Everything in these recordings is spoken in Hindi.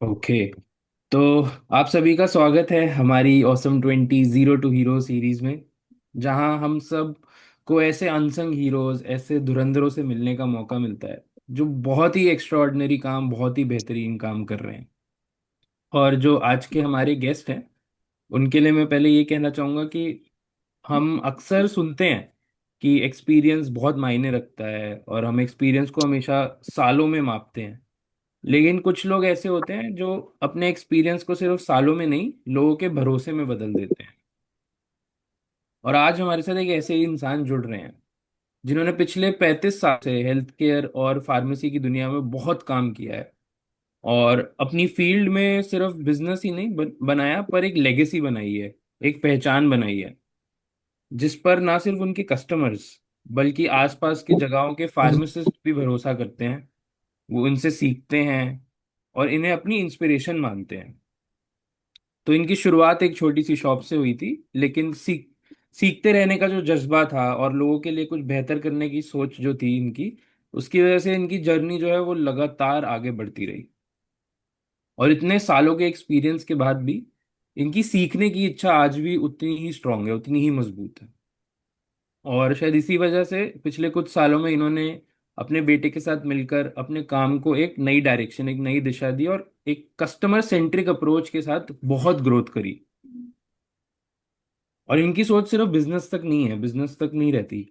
ओके। तो आप सभी का स्वागत है हमारी awesome 20 zero to hero series में, जहां हम सब को ऐसे अनसंग हीरोज, ऐसे धुरंधरों से मिलने का मौका मिलता है जो बहुत ही एक्स्ट्रॉर्डिनरी काम, बहुत ही बेहतरीन काम कर रहे हैं। और जो आज के हमारे गेस्ट हैं, उनके लिए मैं पहले ये कहना चाहूँगा कि हम अक्सर सुनते हैं कि एक्सपीरियंस बहुत मायने रखता है और हम एक्सपीरियंस को हमेशा सालों में मापते हैं। लेकिन कुछ लोग ऐसे होते हैं जो अपने एक्सपीरियंस को सिर्फ सालों में नहीं, लोगों के भरोसे में बदल देते हैं। और आज हमारे साथ एक ऐसे ही इंसान जुड़ रहे हैं जिन्होंने पिछले 35 साल से हेल्थ केयर और फार्मेसी की दुनिया में बहुत काम किया है। और अपनी फील्ड में सिर्फ बिजनेस ही नहीं बनाया, पर एक लेगेसी बनाई है, एक पहचान बनाई है, जिस पर ना सिर्फ उनके कस्टमर्स बल्कि आसपास की जगहों के फार्मासिस्ट भी भरोसा करते हैं। वो इनसे सीखते हैं और इन्हें अपनी इंस्पिरेशन मानते हैं। तो इनकी शुरुआत एक छोटी सी शॉप से हुई थी, लेकिन सीखते रहने का जो जज्बा था और लोगों के लिए कुछ बेहतर करने की सोच जो थी इनकी, उसकी वजह से इनकी जर्नी जो है वो लगातार आगे बढ़ती रही। और इतने सालों के एक्सपीरियंस के बाद भी इनकी सीखने की इच्छा आज भी उतनी ही स्ट्रांग है, उतनी ही मजबूत है। और शायद इसी वजह से पिछले कुछ सालों में इन्होंने अपने बेटे के साथ मिलकर अपने काम को एक नई डायरेक्शन, एक नई दिशा दी और एक कस्टमर सेंट्रिक अप्रोच के साथ बहुत ग्रोथ करी। और इनकी सोच सिर्फ बिजनेस तक नहीं है, बिजनेस तक नहीं रहती।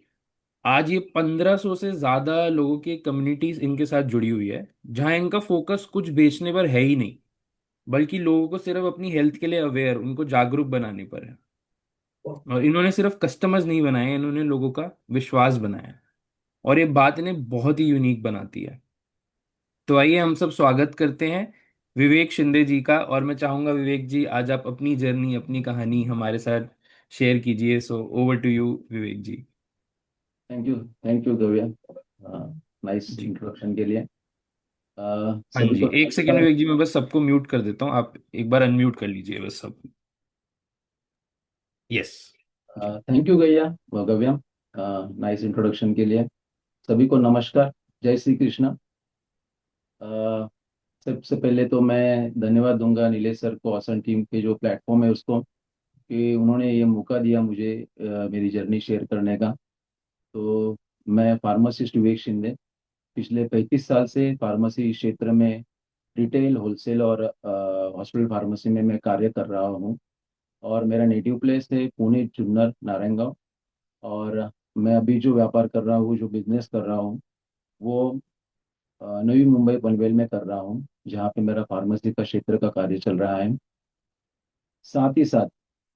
आज ये 1500 से ज्यादा लोगों की कम्युनिटीज इनके साथ जुड़ी हुई है, जहां इनका फोकस कुछ बेचने पर है ही नहीं, बल्कि लोगों को सिर्फ अपनी हेल्थ के लिए अवेयर, उनको जागरूक बनाने पर है। और इन्होंने सिर्फ कस्टमर्स नहीं बनाए, इन्होंने लोगों का विश्वास बनाया है। और ये बात इन्हें बहुत ही यूनिक बनाती है। तो आइए हम सब स्वागत करते हैं विवेक शिंदे जी का। और मैं चाहूंगा विवेक जी, आज आप अपनी जर्नी, अपनी कहानी हमारे साथ शेयर कीजिए। So over to you Vivek ji. Thank you Gavya. Nice जी। इंट्रोडक्शन के लिए। हाँ सभी जी, को एक सेकेंड नमस्कार। विवेक जी, मैं बस सबको म्यूट कर देता हूँ, आप एक बार अनम्यूट कर लीजिए बस सब। यस। जी। थैंक यू गैया गव्या, नाइस इंट्रोडक्शन के लिए। सभी को नमस्कार। जय श्री कृष्ण। अ, सबसे पहले तो मैं धन्यवाद दूंगा नीलेश सर को, औसम टीम के जो प्लेटफॉर्म है उसको, कि उन्होंने ये मौका दिया मुझे मेरी जर्नी शेयर करने का। तो मैं फार्मासिस्ट विवेक शिंदे, पिछले 35 साल से फार्मेसी क्षेत्र में रिटेल, होलसेल और हॉस्पिटल फार्मेसी में मैं कार्य कर रहा हूँ। और मेरा नेटिव प्लेस है पुणे, जुन्नर, नारायणगांव। और मैं अभी जो व्यापार कर रहा हूँ, जो बिजनेस कर रहा हूँ, वो नवी मुंबई पनवेल में कर रहा हूँ, जहाँ पे मेरा फार्मेसी का क्षेत्र का कार्य चल रहा है। साथ ही साथ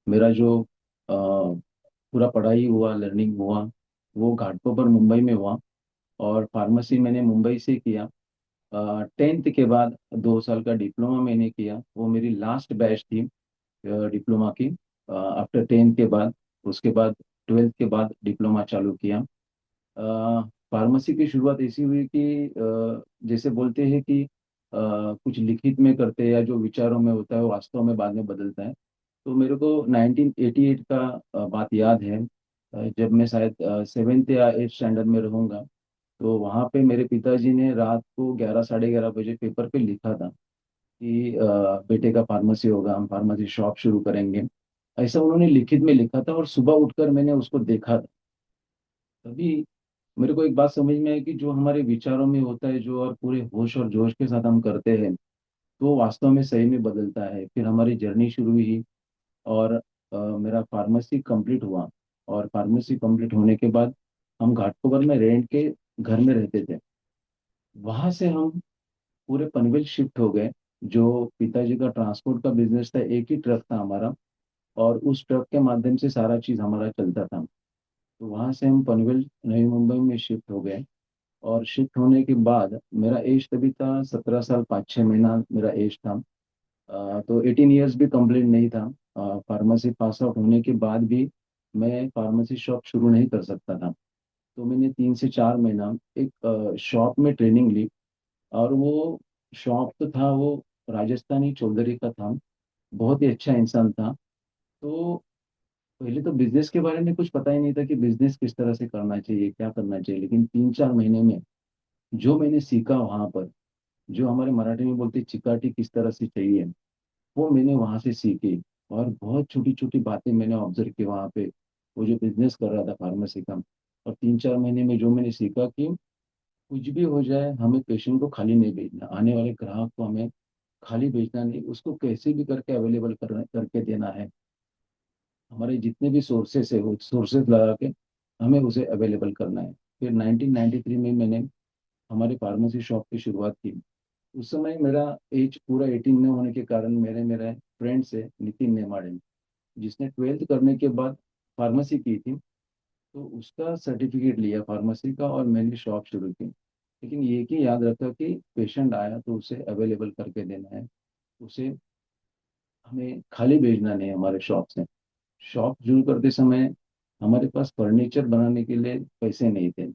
मेरा जो पूरा पढ़ाई हुआ, लर्निंग हुआ, वो घाटकोपर मुंबई में हुआ। और फार्मेसी मैंने मुंबई से किया। 10th के बाद 2 साल का डिप्लोमा मैंने किया, वो मेरी लास्ट बैच थी डिप्लोमा की। आफ्टर 10th के बाद, उसके बाद 12th के बाद डिप्लोमा चालू किया। फार्मेसी की शुरुआत ऐसी हुई कि जैसे बोलते हैं कि कुछ लिखित में करते हैं या जो विचारों में होता है वो वास्तव में बाद में बदलता है। तो मेरे को 1988 का बात याद है। जब मैं शायद 7th या 8th स्टैंडर्ड में रहूँगा, तो वहाँ पे मेरे पिताजी ने रात को 11, साढ़े 11 बजे पेपर पे लिखा था कि बेटे का फार्मेसी होगा, हम फार्मेसी शॉप शुरू करेंगे। ऐसा उन्होंने लिखित में लिखा था और सुबह उठकर मैंने उसको देखा था। तभी मेरे को एक बात समझ में आई कि जो हमारे विचारों में होता है, जो और पूरे होश और जोश के साथ हम करते हैं, तो वो वास्तव में सही में बदलता है। फिर हमारी जर्नी शुरू हुई और मेरा फार्मेसी कंप्लीट हुआ। और फार्मेसी कंप्लीट होने के बाद हम घाटकोपर में रेंट के घर में रहते थे। वहां से हम पूरे पनवेल शिफ्ट हो गए। जो पिताजी का ट्रांसपोर्ट का बिजनेस था, एक ही ट्रक था हमारा, और उस ट्रक के माध्यम से सारा चीज हमारा चलता था। तो वहां से हम पनवेल, नई मुंबई में शिफ्ट हो गए। और शिफ्ट होने के बाद मेरा एज तभी था 17 साल, 5-6 महीना मेरा एज था। तो 18 ईयर्स भी कंप्लीट नहीं था। फार्मेसी पास आउट होने के बाद भी मैं फार्मेसी शॉप शुरू नहीं कर सकता था। तो मैंने 3 से 4 महीना एक शॉप में ट्रेनिंग ली। और वो शॉप तो था वो राजस्थानी चौधरी का था। बहुत ही अच्छा इंसान था। तो पहले तो बिजनेस के बारे में कुछ पता ही नहीं था कि बिजनेस किस तरह से करना चाहिए, क्या करना चाहिए। लेकिन 3-4 महीने में जो मैंने सीखा वहाँ पर, जो हमारे मराठी में बोलते चिकाटी किस तरह से चाहिए, वो मैंने वहाँ से सीखी। और बहुत छोटी छोटी बातें मैंने ऑब्जर्व की वहाँ पे, वो जो बिजनेस कर रहा था फार्मेसी का। और 3-4 महीने में जो मैंने सीखा कि कुछ भी हो जाए, हमें पेशेंट को खाली नहीं भेजना, आने वाले ग्राहक को हमें खाली भेजना नहीं, उसको कैसे भी करके अवेलेबल करके देना है। हमारे जितने भी सोर्सेस है वो सोर्सेस लगा के हमें उसे अवेलेबल करना है। फिर 1993 में मैंने हमारी फार्मेसी शॉप की शुरुआत की। उस समय मेरा एज पूरा 18 न होने के कारण मेरे मेरे फ्रेंड से नितिन नेमाड़े, जिसने 12th करने के बाद फार्मेसी की थी, तो उसका सर्टिफिकेट लिया फार्मेसी का और मैंने शॉप शुरू की। लेकिन ये कि याद रखा कि पेशेंट आया तो उसे अवेलेबल करके देना है, उसे हमें खाली भेजना नहीं है हमारे शॉप से। शॉप शुरू करते समय हमारे पास फर्नीचर बनाने के लिए पैसे नहीं थे।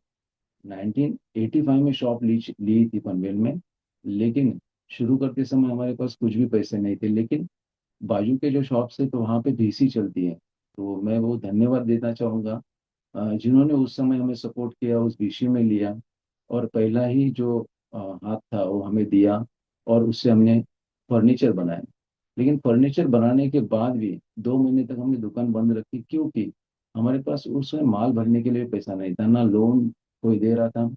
1985 में शॉप ली ली थी पनवेल में। लेकिन शुरू करते समय हमारे पास कुछ भी पैसे नहीं थे। लेकिन बाजू के जो शॉप्स है तो वहाँ पे VC चलती है, तो मैं वो धन्यवाद देना चाहूँगा जिन्होंने उस समय हमें सपोर्ट किया, उस VC में लिया और पहला ही जो हाथ था वो हमें दिया, और उससे हमने फर्नीचर बनाया। लेकिन फर्नीचर बनाने के बाद भी 2 महीने तक हमने दुकान बंद रखी, क्योंकि हमारे पास उस समय माल भरने के लिए पैसा नहीं था, ना लोन कोई दे रहा था,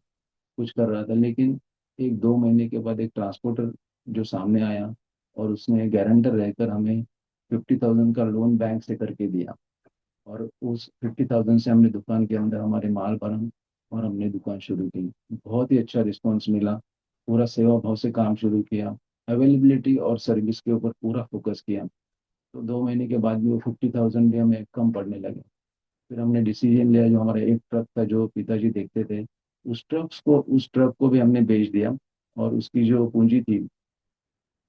कुछ कर रहा था। लेकिन 1-2 महीने के बाद एक ट्रांसपोर्टर जो सामने आया और उसने गारंटर रहकर हमें 50,000 का लोन बैंक से करके दिया। और उस 50,000 से हमने दुकान के अंदर हमारे माल भरा और हमने दुकान शुरू की। बहुत ही अच्छा रिस्पॉन्स मिला। पूरा सेवा भाव से काम शुरू किया, अवेलेबिलिटी और सर्विस के ऊपर पूरा फोकस किया। तो 2 महीने के बाद भी वो 50,000 भी हमें कम पड़ने लगे। फिर हमने डिसीजन लिया, जो हमारा एक ट्रक था जो पिताजी देखते थे, उस ट्रक को भी हमने बेच दिया। और उसकी जो पूंजी थी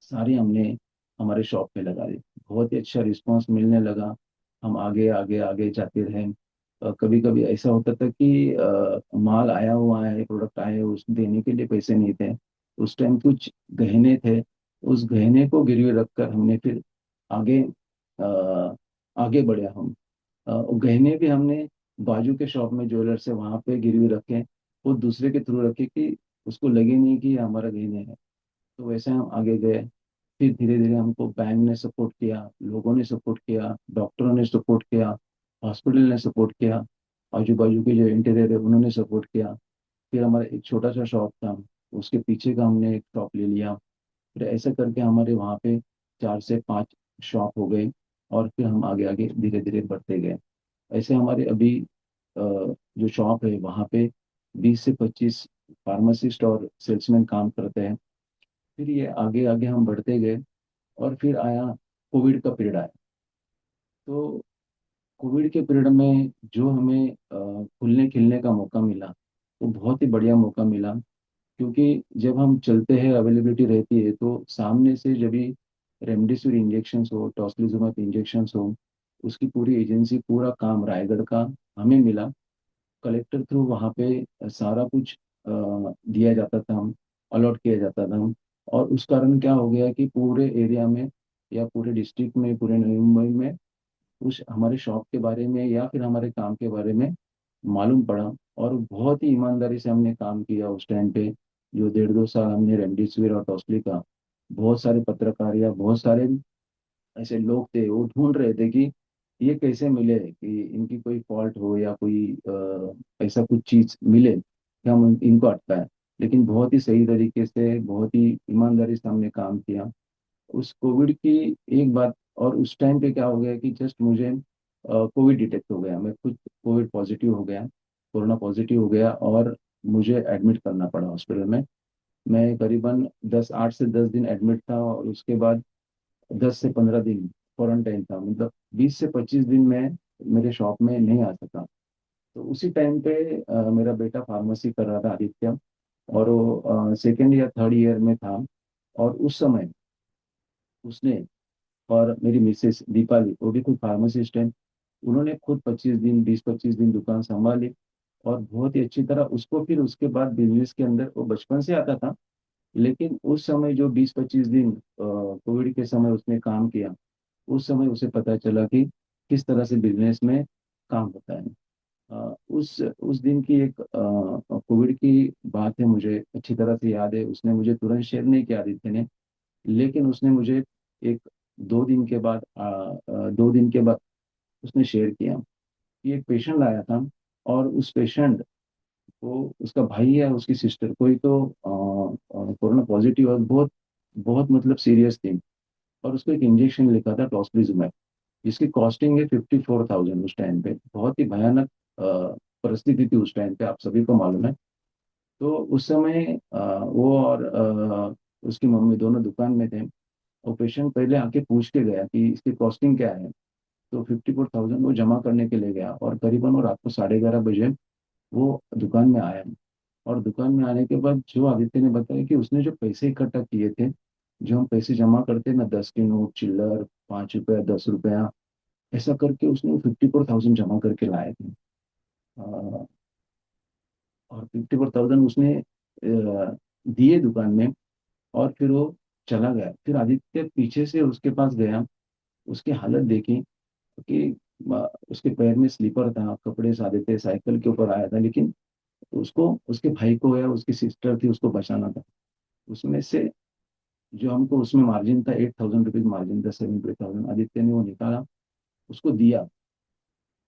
सारी हमने हमारे शॉप पे लगा दी। बहुत ही अच्छा रिस्पांस मिलने लगा। हम आगे आगे आगे जाते रहे। कभी कभी ऐसा होता था कि माल आया हुआ है, प्रोडक्ट आए, उस देने के लिए पैसे नहीं थे। उस टाइम कुछ गहने थे, उस गहने को गिरवी रखकर हमने फिर आगे आगे बढ़े हम। गहने भी हमने बाजू के शॉप में ज्वेलर से वहां पे गिरवी रखे, वो दूसरे के थ्रू रखे कि उसको लगे नहीं कि ये हमारा गहने है। तो वैसे हम आगे गए। फिर धीरे धीरे हमको बैंक ने सपोर्ट किया, लोगों ने सपोर्ट किया, डॉक्टरों ने सपोर्ट किया, हॉस्पिटल ने सपोर्ट किया, आजू बाजू के जो इंटीरियर है उन्होंने सपोर्ट किया। फिर हमारा एक छोटा सा शॉप था, उसके पीछे का हमने एक शॉप ले लिया। फिर ऐसे करके हमारे वहाँ पे 4 से 5 शॉप हो गए। और फिर हम आगे आगे धीरे धीरे बढ़ते गए। ऐसे हमारे अभी जो शॉप है वहाँ पे 20 से 25 फार्मासिस्ट और सेल्समैन काम करते हैं। फिर ये आगे आगे हम बढ़ते गए। और फिर आया कोविड का पीरियड आया। तो कोविड के पीरियड में जो हमें खुलने खिलने का मौका मिला, वो बहुत ही बढ़िया मौका मिला। क्योंकि जब हम चलते हैं, अवेलेबिलिटी रहती है, तो सामने से जब भी रेमडेसिविर इंजेक्शन हो, टॉसिलिजुमेब इंजेक्शन हो, उसकी पूरी एजेंसी, पूरा काम रायगढ़ का हमें मिला। कलेक्टर थ्रू वहाँ पे सारा कुछ दिया जाता था, हम अलॉट किया जाता था। और उस कारण क्या हो गया कि पूरे एरिया में या पूरे डिस्ट्रिक्ट में, पूरे नवी मुंबई में उस हमारे शॉप के बारे में या फिर हमारे काम के बारे में मालूम पड़ा। और बहुत ही ईमानदारी से हमने काम किया उस टाइम पे। जो 1.5-2 साल हमने रेमडेसिविर और टॉसली का, बहुत सारे पत्रकार या बहुत सारे ऐसे लोग थे, वो ढूंढ रहे थे कि ये कैसे मिले, कि इनकी कोई फॉल्ट हो या कोई ऐसा कुछ चीज मिले कि हम इनको अटकाएं। लेकिन बहुत ही सही तरीके से, बहुत ही ईमानदारी से हमने काम किया। उस कोविड की एक बात, और उस टाइम पे क्या हो गया कि जस्ट मुझे कोविड डिटेक्ट हो गया, मैं खुद कोविड पॉजिटिव हो गया, कोरोना पॉजिटिव हो गया। और मुझे एडमिट करना पड़ा हॉस्पिटल में। मैं करीबन 8 से 10 दिन एडमिट था, और उसके बाद 10 से 15 दिन क्वारंटाइन था। मतलब 20 से 25 दिन में मेरे शॉप में नहीं आ सका। तो उसी टाइम पे मेरा बेटा फार्मेसी कर रहा था, आदित्य, और वो सेकेंड या थर्ड ईयर में था। और उस समय उसने, और मेरी मिसेस दीपाली, वो भी खुद फार्मासिस्ट है, उन्होंने खुद 25 दिन, 20-25 दिन दुकान संभाली। और बहुत ही अच्छी तरह उसको, फिर उसके बाद बिजनेस के अंदर वो बचपन से आता था। लेकिन उस समय जो 20-25 दिन कोविड के समय उसने काम किया, उस समय उसे पता चला कि किस तरह से बिजनेस में काम होता है। उस दिन की एक कोविड की बात है, मुझे अच्छी तरह से याद है। उसने मुझे तुरंत शेयर नहीं किया आदित्य ने, लेकिन उसने मुझे एक 2 दिन के बाद उसने शेयर किया कि एक पेशेंट आया था, और उस पेशेंट को उसका भाई या उसकी सिस्टर कोई तो कोरोना पॉजिटिव और बहुत बहुत मतलब सीरियस थी, और उसको एक इंजेक्शन लिखा था टॉसिलिजुमैब, जिसकी कॉस्टिंग है 54,000 उस टाइम पे। बहुत ही भयानक परिस्थिति थी उस टाइम पे, आप सभी को मालूम है। तो उस समय वो और उसकी मम्मी दोनों दुकान में थे। और पेशेंट पहले आके पूछ के गया कि इसकी कॉस्टिंग क्या है। तो 54,000 वो जमा करने के लिए गया, और करीबन वो रात को 11:30 बजे वो दुकान में आया। और दुकान में आने के बाद जो आदित्य ने बताया कि उसने जो पैसे इकट्ठा किए थे, जो हम पैसे जमा करते हैं ना, 10 के नोट, चिल्लर, 5 रुपया, 10 रुपया, ऐसा करके उसने 54,000 जमा करके लाए थे। अ, और 54,000 उसने दिए दुकान में, और फिर वो चला गया। फिर आदित्य पीछे से उसके पास गया, उसकी हालत देखी कि उसके पैर में स्लीपर था, कपड़े सादे थे, साइकिल के ऊपर आया था, लेकिन उसको, उसके भाई को या उसकी सिस्टर थी, उसको बचाना था। उसमें से जो हमको उसमें मार्जिन था, 8,000 रुपीज मार्जिन था, 70,000 आदित्य ने वो निकाला, उसको दिया।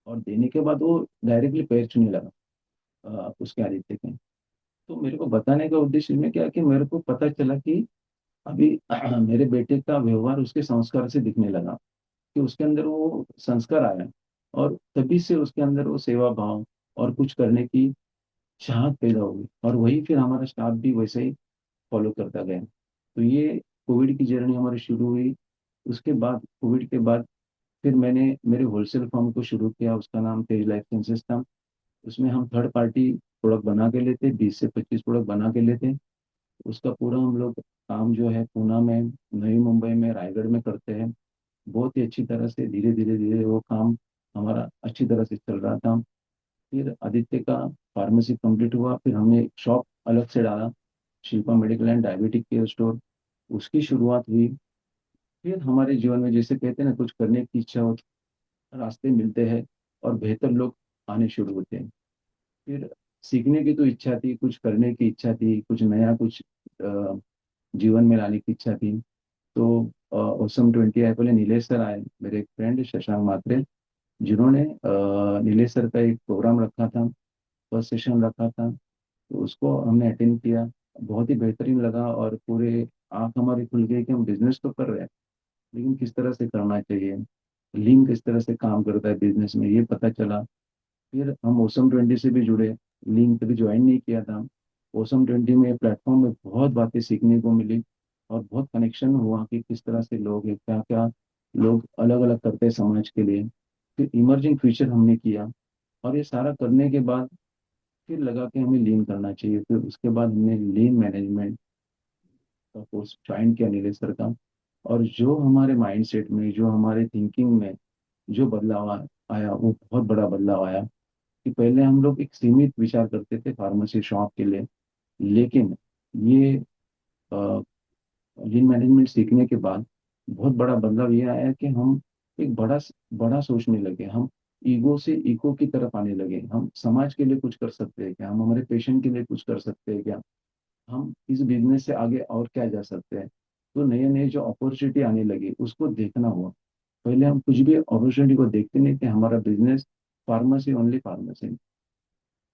और देने के बाद वो डायरेक्टली पैर छूने लगा उसके आदित्य के। तो मेरे को बताने का उद्देश्य इसमें क्या है कि मेरे को पता चला कि अभी मेरे बेटे का व्यवहार उसके संस्कार से दिखने लगा, कि उसके अंदर वो संस्कार आया, और तभी से उसके अंदर वो सेवा भाव और कुछ करने की चाहत पैदा हुई, और वही फिर हमारा स्टाफ भी वैसे ही फॉलो करता गया। तो ये कोविड की जर्नी हमारी शुरू हुई। उसके बाद, कोविड के बाद, फिर मैंने मेरे होलसेल फर्म को शुरू किया, उसका नाम तेज लाइफ साइंसेज था। उसमें हम थर्ड पार्टी प्रोडक्ट बना के लेते, 20 से 25 प्रोडक्ट बना के लेते। उसका पूरा हम लोग काम जो है पूना में, नई मुंबई में, रायगढ़ में करते हैं। बहुत ही अच्छी तरह से धीरे धीरे धीरे वो काम हमारा अच्छी तरह से चल रहा था। फिर आदित्य का फार्मेसी कंप्लीट हुआ, फिर हमने एक शॉप अलग से डाला, Shilpa medical and diabetic care store, उसकी शुरुआत हुई। फिर हमारे जीवन में जैसे कहते हैं ना, कुछ करने की इच्छा हो, रास्ते मिलते हैं, और बेहतर लोग आने शुरू होते हैं। फिर सीखने की तो इच्छा थी, कुछ करने की इच्छा थी, कुछ नया, कुछ अ, जीवन में लाने की इच्छा थी। तो OSM 20 आए, पहले नीलेश सर आए, मेरे एक फ्रेंड शशांक मात्रे, जिन्होंने नीलेश सर का एक प्रोग्राम रखा था, फर्स्ट सेशन रखा था। तो उसको हमने अटेंड किया, बहुत ही बेहतरीन लगा, और पूरे आंख हमारी खुल गई कि हम बिजनेस तो कर रहे हैं, लेकिन किस तरह से करना चाहिए, लिंक किस तरह से काम करता है बिजनेस में, ये पता चला। फिर हम OSM 20 से भी जुड़े, लिंक कभी ज्वाइन नहीं किया था। OSM 20 में, प्लेटफॉर्म में बहुत बातें सीखने को मिली, और बहुत कनेक्शन हुआ कि किस तरह से लोग हैं, क्या क्या लोग अलग अलग करते हैं समाज के लिए। फिर इमर्जिंग फ्यूचर हमने किया, और ये सारा करने के बाद फिर लगा कि हमें लीन करना चाहिए। फिर उसके बाद हमने लीन मैनेजमेंट का कोर्स ज्वाइन किया नीलेश सर का। और जो हमारे माइंडसेट में, जो हमारे थिंकिंग में जो बदलाव आया, वो बहुत बड़ा बदलाव आया। कि पहले हम लोग एक सीमित विचार करते थे फार्मेसी शॉप के लिए, लेकिन ये लीन मैनेजमेंट सीखने के बाद बहुत बड़ा बदलाव ये आया कि हम एक बड़ा बड़ा सोचने लगे। हम ईगो से इको की तरफ आने लगे। हम समाज के लिए कुछ कर सकते हैं क्या, हम हमारे पेशेंट के लिए कुछ कर सकते हैं क्या, हम इस बिजनेस से आगे और क्या जा सकते हैं। तो नए नए जो अपॉर्चुनिटी आने लगी, उसको देखना हुआ। पहले हम कुछ भी अपॉर्चुनिटी को देखते नहीं थे, हमारा बिजनेस फार्मेसी, ओनली फार्मेसी।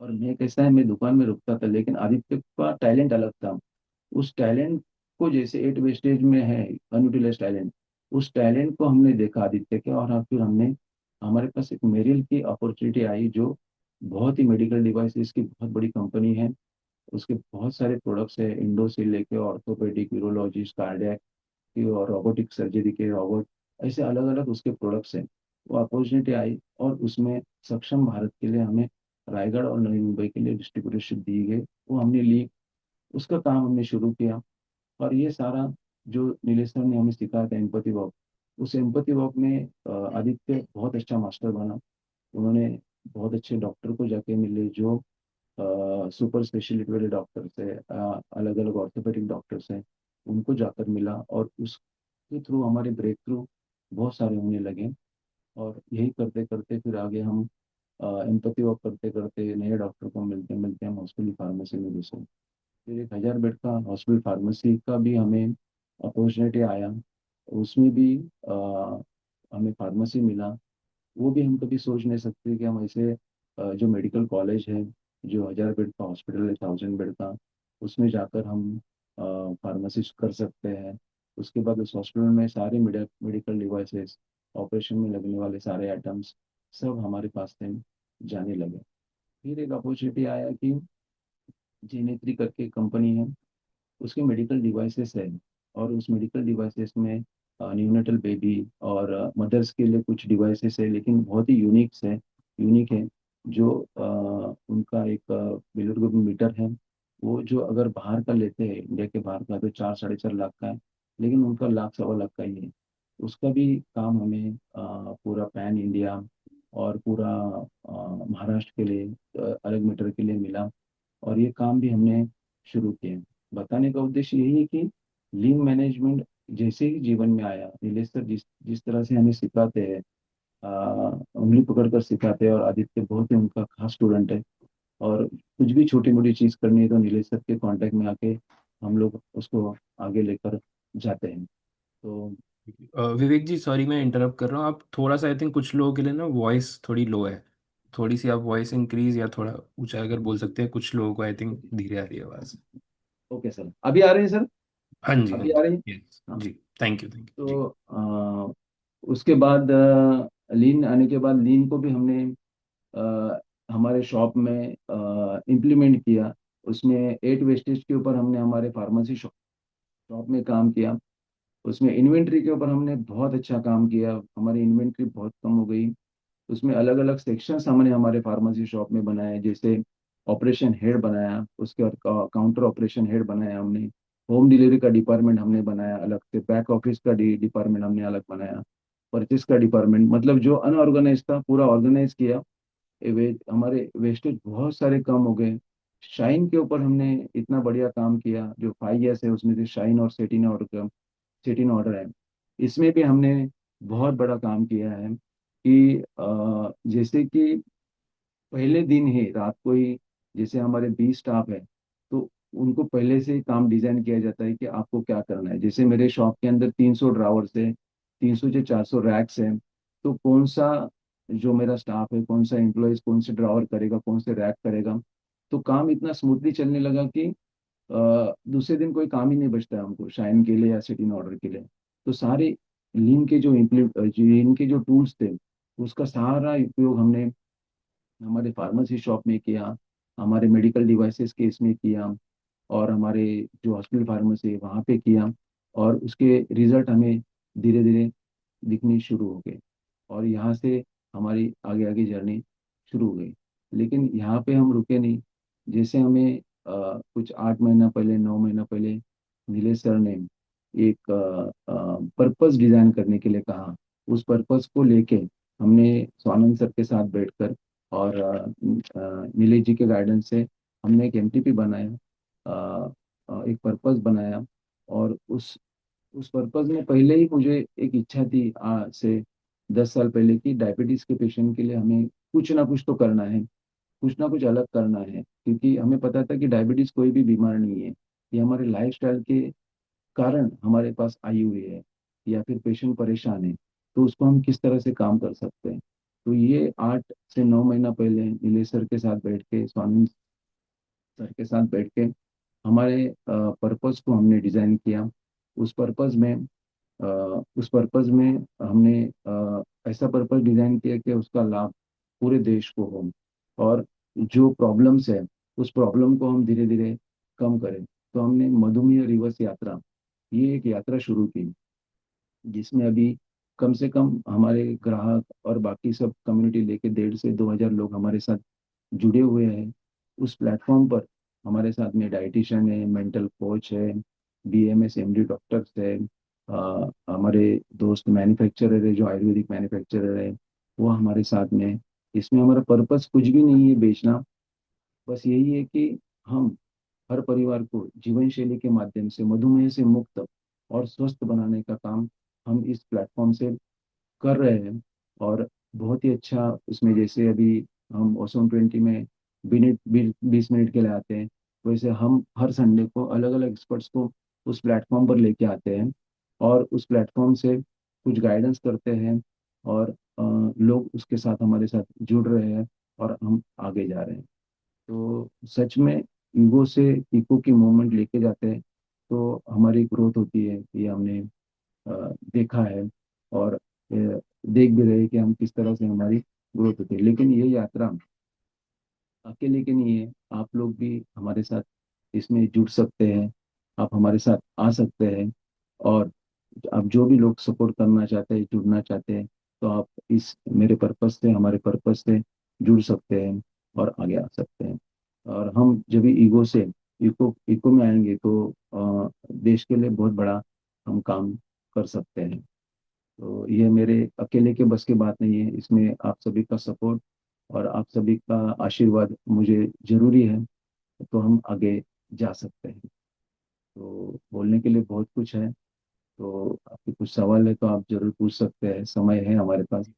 और मैं कैसा है, मैं दुकान में रुकता था, लेकिन आदित्य का टैलेंट अलग था। उस टैलेंट को, जैसे 8 वेस्टेज में है अनयूटिलाइज टैलेंट, उस टैलेंट को हमने देखा आदित्य के, और फिर हमने, हमारे पास एक मेरिल की अपॉर्चुनिटी आई, जो बहुत ही मेडिकल डिवाइसेस की बहुत बड़ी कंपनी है। उसके बहुत सारे प्रोडक्ट्स है, इंडो से लेके ऑर्थोपेडिक, यूरोलॉजिस्ट, कार्डियक की, और रोबोटिक सर्जरी के रोबोट, ऐसे अलग अलग उसके प्रोडक्ट्स हैं। वो अपॉर्चुनिटी आई, और उसमें सक्षम भारत के लिए हमें रायगढ़ और नई मुंबई के लिए डिस्ट्रीब्यूटरशिप दी गई। वो हमने ली, उसका काम हमने शुरू किया। और ये सारा जो नीलेश सर ने हमें सिखाया था, एम्पति वॉक, उस एम्पति वॉक में आदित्य बहुत अच्छा मास्टर बना। उन्होंने बहुत अच्छे डॉक्टर को जाके मिले, जो सुपर स्पेशलिटी वाले डॉक्टर्स है, अलग अलग ऑर्थोपेडिक डॉक्टर्स हैं, उनको जाकर मिला, और उसके थ्रू हमारे ब्रेक थ्रू बहुत सारे होने लगे। और यही करते करते फिर आगे हम एम्पैथी वर्क करते करते नए डॉक्टर को मिलते मिलते हम हॉस्पिटल फार्मेसी में घुसे। फिर 1,000 बेड का हॉस्पिटल फार्मेसी का भी हमें अपॉर्चुनिटी आया। उसमें भी हमें फार्मेसी मिला। वो भी हम कभी सोच नहीं सकते कि हम ऐसे जो मेडिकल कॉलेज है, जो 1,000 बेड का हॉस्पिटल है, 1,000 बेड का, उसमें जाकर हम फार्मेसी कर सकते हैं। उसके बाद उस हॉस्पिटल में सारे मेडिकल डिवाइसेस, ऑपरेशन में लगने वाले सारे आइटम्स सब हमारे पास से जाने लगे। फिर एक अपॉर्चुनिटी आया कि जेनेत्री करके कंपनी है, उसके मेडिकल डिवाइसेस है। और उस मेडिकल डिवाइसेस में न्यूनेटल बेबी और मदर्स के लिए कुछ डिवाइसेस है, लेकिन बहुत ही यूनिक है। जो उनका एक बिलिरुबिन मीटर है, वो जो अगर बाहर का लेते हैं, इंडिया के बाहर का, तो 4 साढ़े 4 लाख का है। लेकिन उनका लाख सवा लाख का ही है। उसका भी काम हमें पूरा पैन इंडिया और पूरा महाराष्ट्र के लिए अलग मीटर के लिए मिला। और ये काम भी हमने शुरू किया। बताने का उद्देश्य यही है कि लीन मैनेजमेंट जैसे ही जीवन में आया, नीलेश सर जिस जिस तरह से हमें सिखाते हैं, उंगली पकड़ कर सिखाते हैं, और आदित्य बहुत ही उनका खास स्टूडेंट है। और कुछ भी छोटी मोटी चीज़ करनी है तो नीलेश सर के कांटेक्ट में आके हम लोग उसको आगे लेकर जाते हैं। तो विवेक जी, सॉरी मैं इंटरप्ट कर रहा हूँ। आप थोड़ा सा, आई थिंक कुछ लोगों के लिए ना वॉइस थोड़ी लो है। थोड़ी सी आप वॉइस इंक्रीज या थोड़ा ऊंचा अगर बोल सकते हैं। कुछ लोगों को आई थिंक धीरे आ रही है आवाज़। ओके सर, अभी आ रहे हैं सर? हाँ जी, हाँ अभी आ जी। रहे हैं? यस हाँ। जी। थैंक यू जी। तो उसके बाद लीन आने के बाद लीन को भी हमने हमारे शॉप में इम्प्लीमेंट किया। उसमें 8 वेस्टेज के ऊपर हमने हमारे फार्मेसी शॉप में काम किया। उसमें इन्वेंट्री के ऊपर हमने बहुत अच्छा काम किया, हमारी इन्वेंट्री बहुत कम हो गई। उसमें अलग अलग सेक्शंस हमने हमारे फार्मेसी शॉप में बनाए, जैसे ऑपरेशन हेड बनाया, उसके बाद काउंटर ऑपरेशन हेड बनाया हमने। होम डिलीवरी का डिपार्टमेंट हमने बनाया अलग से, बैक ऑफिस का डिपार्टमेंट हमने अलग बनाया। परचेस का डिपार्टमेंट, मतलब जो अनऑर्गेनाइज था पूरा ऑर्गेनाइज किया। हमारे वेस्टेज बहुत सारे कम हो गए। शाइन के ऊपर हमने इतना बढ़िया काम किया, जो 5 इयर्स है उसमें से शाइन और सेटिन ऑर्डर है, इसमें भी हमने बहुत बड़ा काम किया है। कि जैसे कि पहले दिन ही रात को ही, जैसे हमारे 20 स्टाफ है, तो उनको पहले से ही काम डिजाइन किया जाता है कि आपको क्या करना है। जैसे मेरे शॉप के अंदर 300 ड्रावर्स है, 300 से 400 रैक्स है। तो कौन सा जो मेरा स्टाफ है, कौन सा एम्प्लॉयज कौन से ड्रावर करेगा, कौन से रैक करेगा। तो काम इतना स्मूथली चलने लगा कि दूसरे दिन कोई काम ही नहीं बचता है हमको शाइन के लिए या सिटिंग ऑर्डर के लिए। तो सारे लीन के जो टूल्स थे, उसका सारा उपयोग हमने हमारे फार्मेसी शॉप में किया, हमारे मेडिकल डिवाइसेस के इसमें किया, और हमारे जो हॉस्पिटल फार्मेसी है वहाँ पे किया। और उसके रिजल्ट हमें धीरे धीरे दिखने शुरू हो गए। और यहाँ से हमारी आगे आगे जर्नी शुरू हो गई। लेकिन यहाँ पे हम रुके नहीं। जैसे हमें कुछ 8 महीना पहले, 9 महीना पहले नीलेश सर ने एक पर्पस डिजाइन करने के लिए कहा। उस पर्पस को लेके हमने स्वानंद सर के साथ बैठकर और नीलेश जी के गाइडेंस से हमने एक एमटीपी बनाया, एक पर्पस बनाया। और उस पर्पस में पहले ही मुझे एक इच्छा थी, आज से 10 साल पहले, की डायबिटीज के पेशेंट के लिए हमें कुछ ना कुछ तो करना है, कुछ ना कुछ अलग करना है। क्योंकि हमें पता था कि डायबिटीज कोई भी बीमार नहीं है, ये हमारे लाइफस्टाइल के कारण हमारे पास आई हुई है, या फिर पेशेंट परेशान है। तो उसको हम किस तरह से काम कर सकते हैं। तो ये 8 से 9 महीना पहले नीलेश सर के साथ बैठ के, स्वामी सर के साथ बैठ के हमारे पर्पस को हमने डिजाइन किया। उस पर्पस में हमने ऐसा पर्पस डिजाइन किया कि उसका लाभ पूरे देश को हो। और जो प्रॉब्लम्स है, उस प्रॉब्लम को हम धीरे धीरे कम करें। तो हमने मधुमेह रिवर्स यात्रा, ये एक यात्रा शुरू की, जिसमें अभी कम से कम हमारे ग्राहक और बाकी सब कम्युनिटी लेके 1,500 से 2,000 लोग हमारे साथ जुड़े हुए हैं। उस प्लेटफॉर्म पर हमारे साथ में डाइटिशियन है, मेंटल कोच है, बीएमएस एमडी डॉक्टर्स है, हमारे दोस्त मैन्युफैक्चरर है, जो आयुर्वेदिक मैन्युफैक्चरर है, वो हमारे साथ में हैं। इसमें हमारा पर्पस कुछ भी नहीं है बेचना, बस यही है कि हम हर परिवार को जीवन शैली के माध्यम से मधुमेह से मुक्त और स्वस्थ बनाने का काम हम इस प्लेटफॉर्म से कर रहे हैं। और बहुत ही अच्छा उसमें, जैसे अभी हम ओसोन 20 में 20 मिनट के लिए आते हैं, वैसे हम हर संडे को अलग अलग एक्सपर्ट्स को उस प्लेटफॉर्म पर लेके आते हैं, और उस प्लेटफॉर्म से कुछ गाइडेंस करते हैं, और लोग उसके साथ हमारे साथ जुड़ रहे हैं, और हम आगे जा रहे हैं। तो सच में ईगो से इको की मूवमेंट लेके जाते हैं तो हमारी ग्रोथ होती है, ये हमने देखा है, और देख भी रहे हैं कि हम किस तरह से हमारी ग्रोथ होती है। लेकिन ये यात्रा अकेले के नहीं है, आप लोग भी हमारे साथ इसमें जुड़ सकते हैं, आप हमारे साथ आ सकते हैं, और आप जो भी लोग सपोर्ट करना चाहते हैं, जुड़ना चाहते हैं, तो आप इस मेरे पर्पस से, हमारे पर्पस से जुड़ सकते हैं और आगे आ सकते हैं। और हम जब भी ईगो से इको इको में आएंगे तो देश के लिए बहुत बड़ा हम काम कर सकते हैं। तो ये मेरे अकेले के बस की बात नहीं है, इसमें आप सभी का सपोर्ट और आप सभी का आशीर्वाद मुझे जरूरी है, तो हम आगे जा सकते हैं। तो बोलने के लिए बहुत कुछ है, तो आपके कुछ सवाल है तो आप जरूर पूछ सकते हैं, समय है हमारे पास।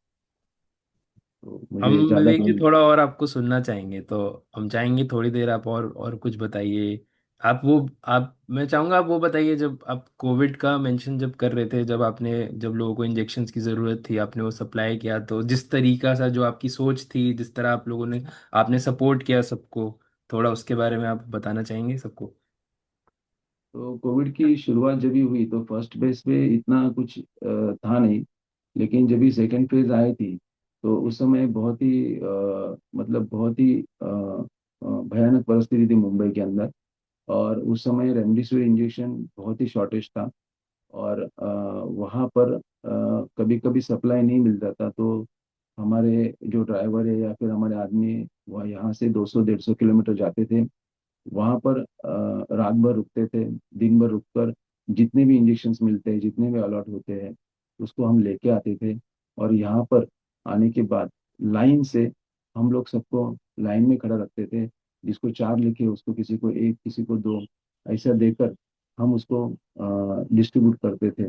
तो हम मुझे ज़्यादा विवेक जी टाइम। थोड़ा और आपको सुनना चाहेंगे, तो हम चाहेंगे थोड़ी देर आप और कुछ बताइए। आप वो आप मैं चाहूंगा आप वो बताइए, जब आप कोविड का मेंशन जब कर रहे थे, जब लोगों को इंजेक्शंस की ज़रूरत थी, आपने वो सप्लाई किया, तो जिस तरीका सा जो आपकी सोच थी, जिस तरह आप लोगों ने आपने सपोर्ट किया सबको, थोड़ा उसके बारे में आप बताना चाहेंगे सबको। तो कोविड की शुरुआत जब भी हुई तो फर्स्ट फेज पे इतना कुछ था नहीं, लेकिन जब भी सेकेंड फेज आई थी तो उस समय बहुत ही मतलब बहुत ही भयानक परिस्थिति थी मुंबई के अंदर। और उस समय रेमडेसिविर इंजेक्शन बहुत ही शॉर्टेज था, और वहाँ पर कभी कभी सप्लाई नहीं मिलता था, तो हमारे जो ड्राइवर है या फिर हमारे आदमी वह यहाँ से 200 150 किलोमीटर जाते थे, वहाँ पर रात भर रुकते थे, दिन भर रुककर जितने भी इंजेक्शन्स मिलते हैं, जितने भी अलॉट होते हैं, उसको हम लेके आते थे। और यहाँ पर आने के बाद लाइन से हम लोग सबको लाइन में खड़ा रखते थे, जिसको चार लिखे उसको किसी को एक, किसी को दो, ऐसा देकर हम उसको डिस्ट्रीब्यूट करते थे।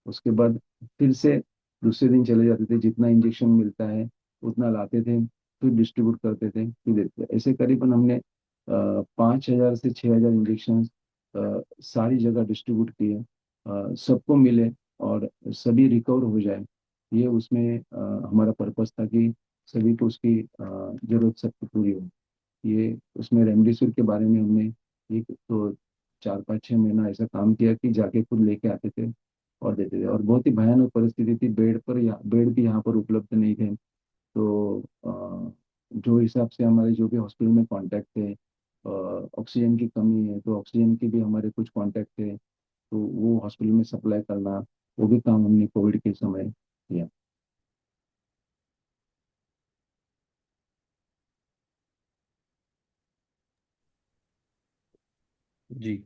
उसके बाद फिर से दूसरे दिन चले जाते थे, जितना इंजेक्शन मिलता है उतना लाते थे, फिर डिस्ट्रीब्यूट करते थे, फिर देते थे। ऐसे करीबन हमने 5,000 से 6,000 इंजेक्शन सारी जगह डिस्ट्रीब्यूट किए, सबको मिले और सभी रिकवर हो जाए। ये उसमें हमारा पर्पस था कि सभी को उसकी जरूरत सबकी पूरी हो। ये उसमें रेमडेसिविर के बारे में हमने एक तो 4 5 6 महीना ऐसा काम किया कि जाके खुद लेके आते थे और देते थे। और बहुत ही भयानक परिस्थिति थी, बेड भी यहाँ पर उपलब्ध नहीं थे। तो जो हिसाब से हमारे जो भी हॉस्पिटल में कांटेक्ट थे, ऑक्सीजन की कमी है तो ऑक्सीजन के भी हमारे कुछ कांटेक्ट थे, तो वो हॉस्पिटल में सप्लाई करना, वो भी काम हमने कोविड के समय किया। जी।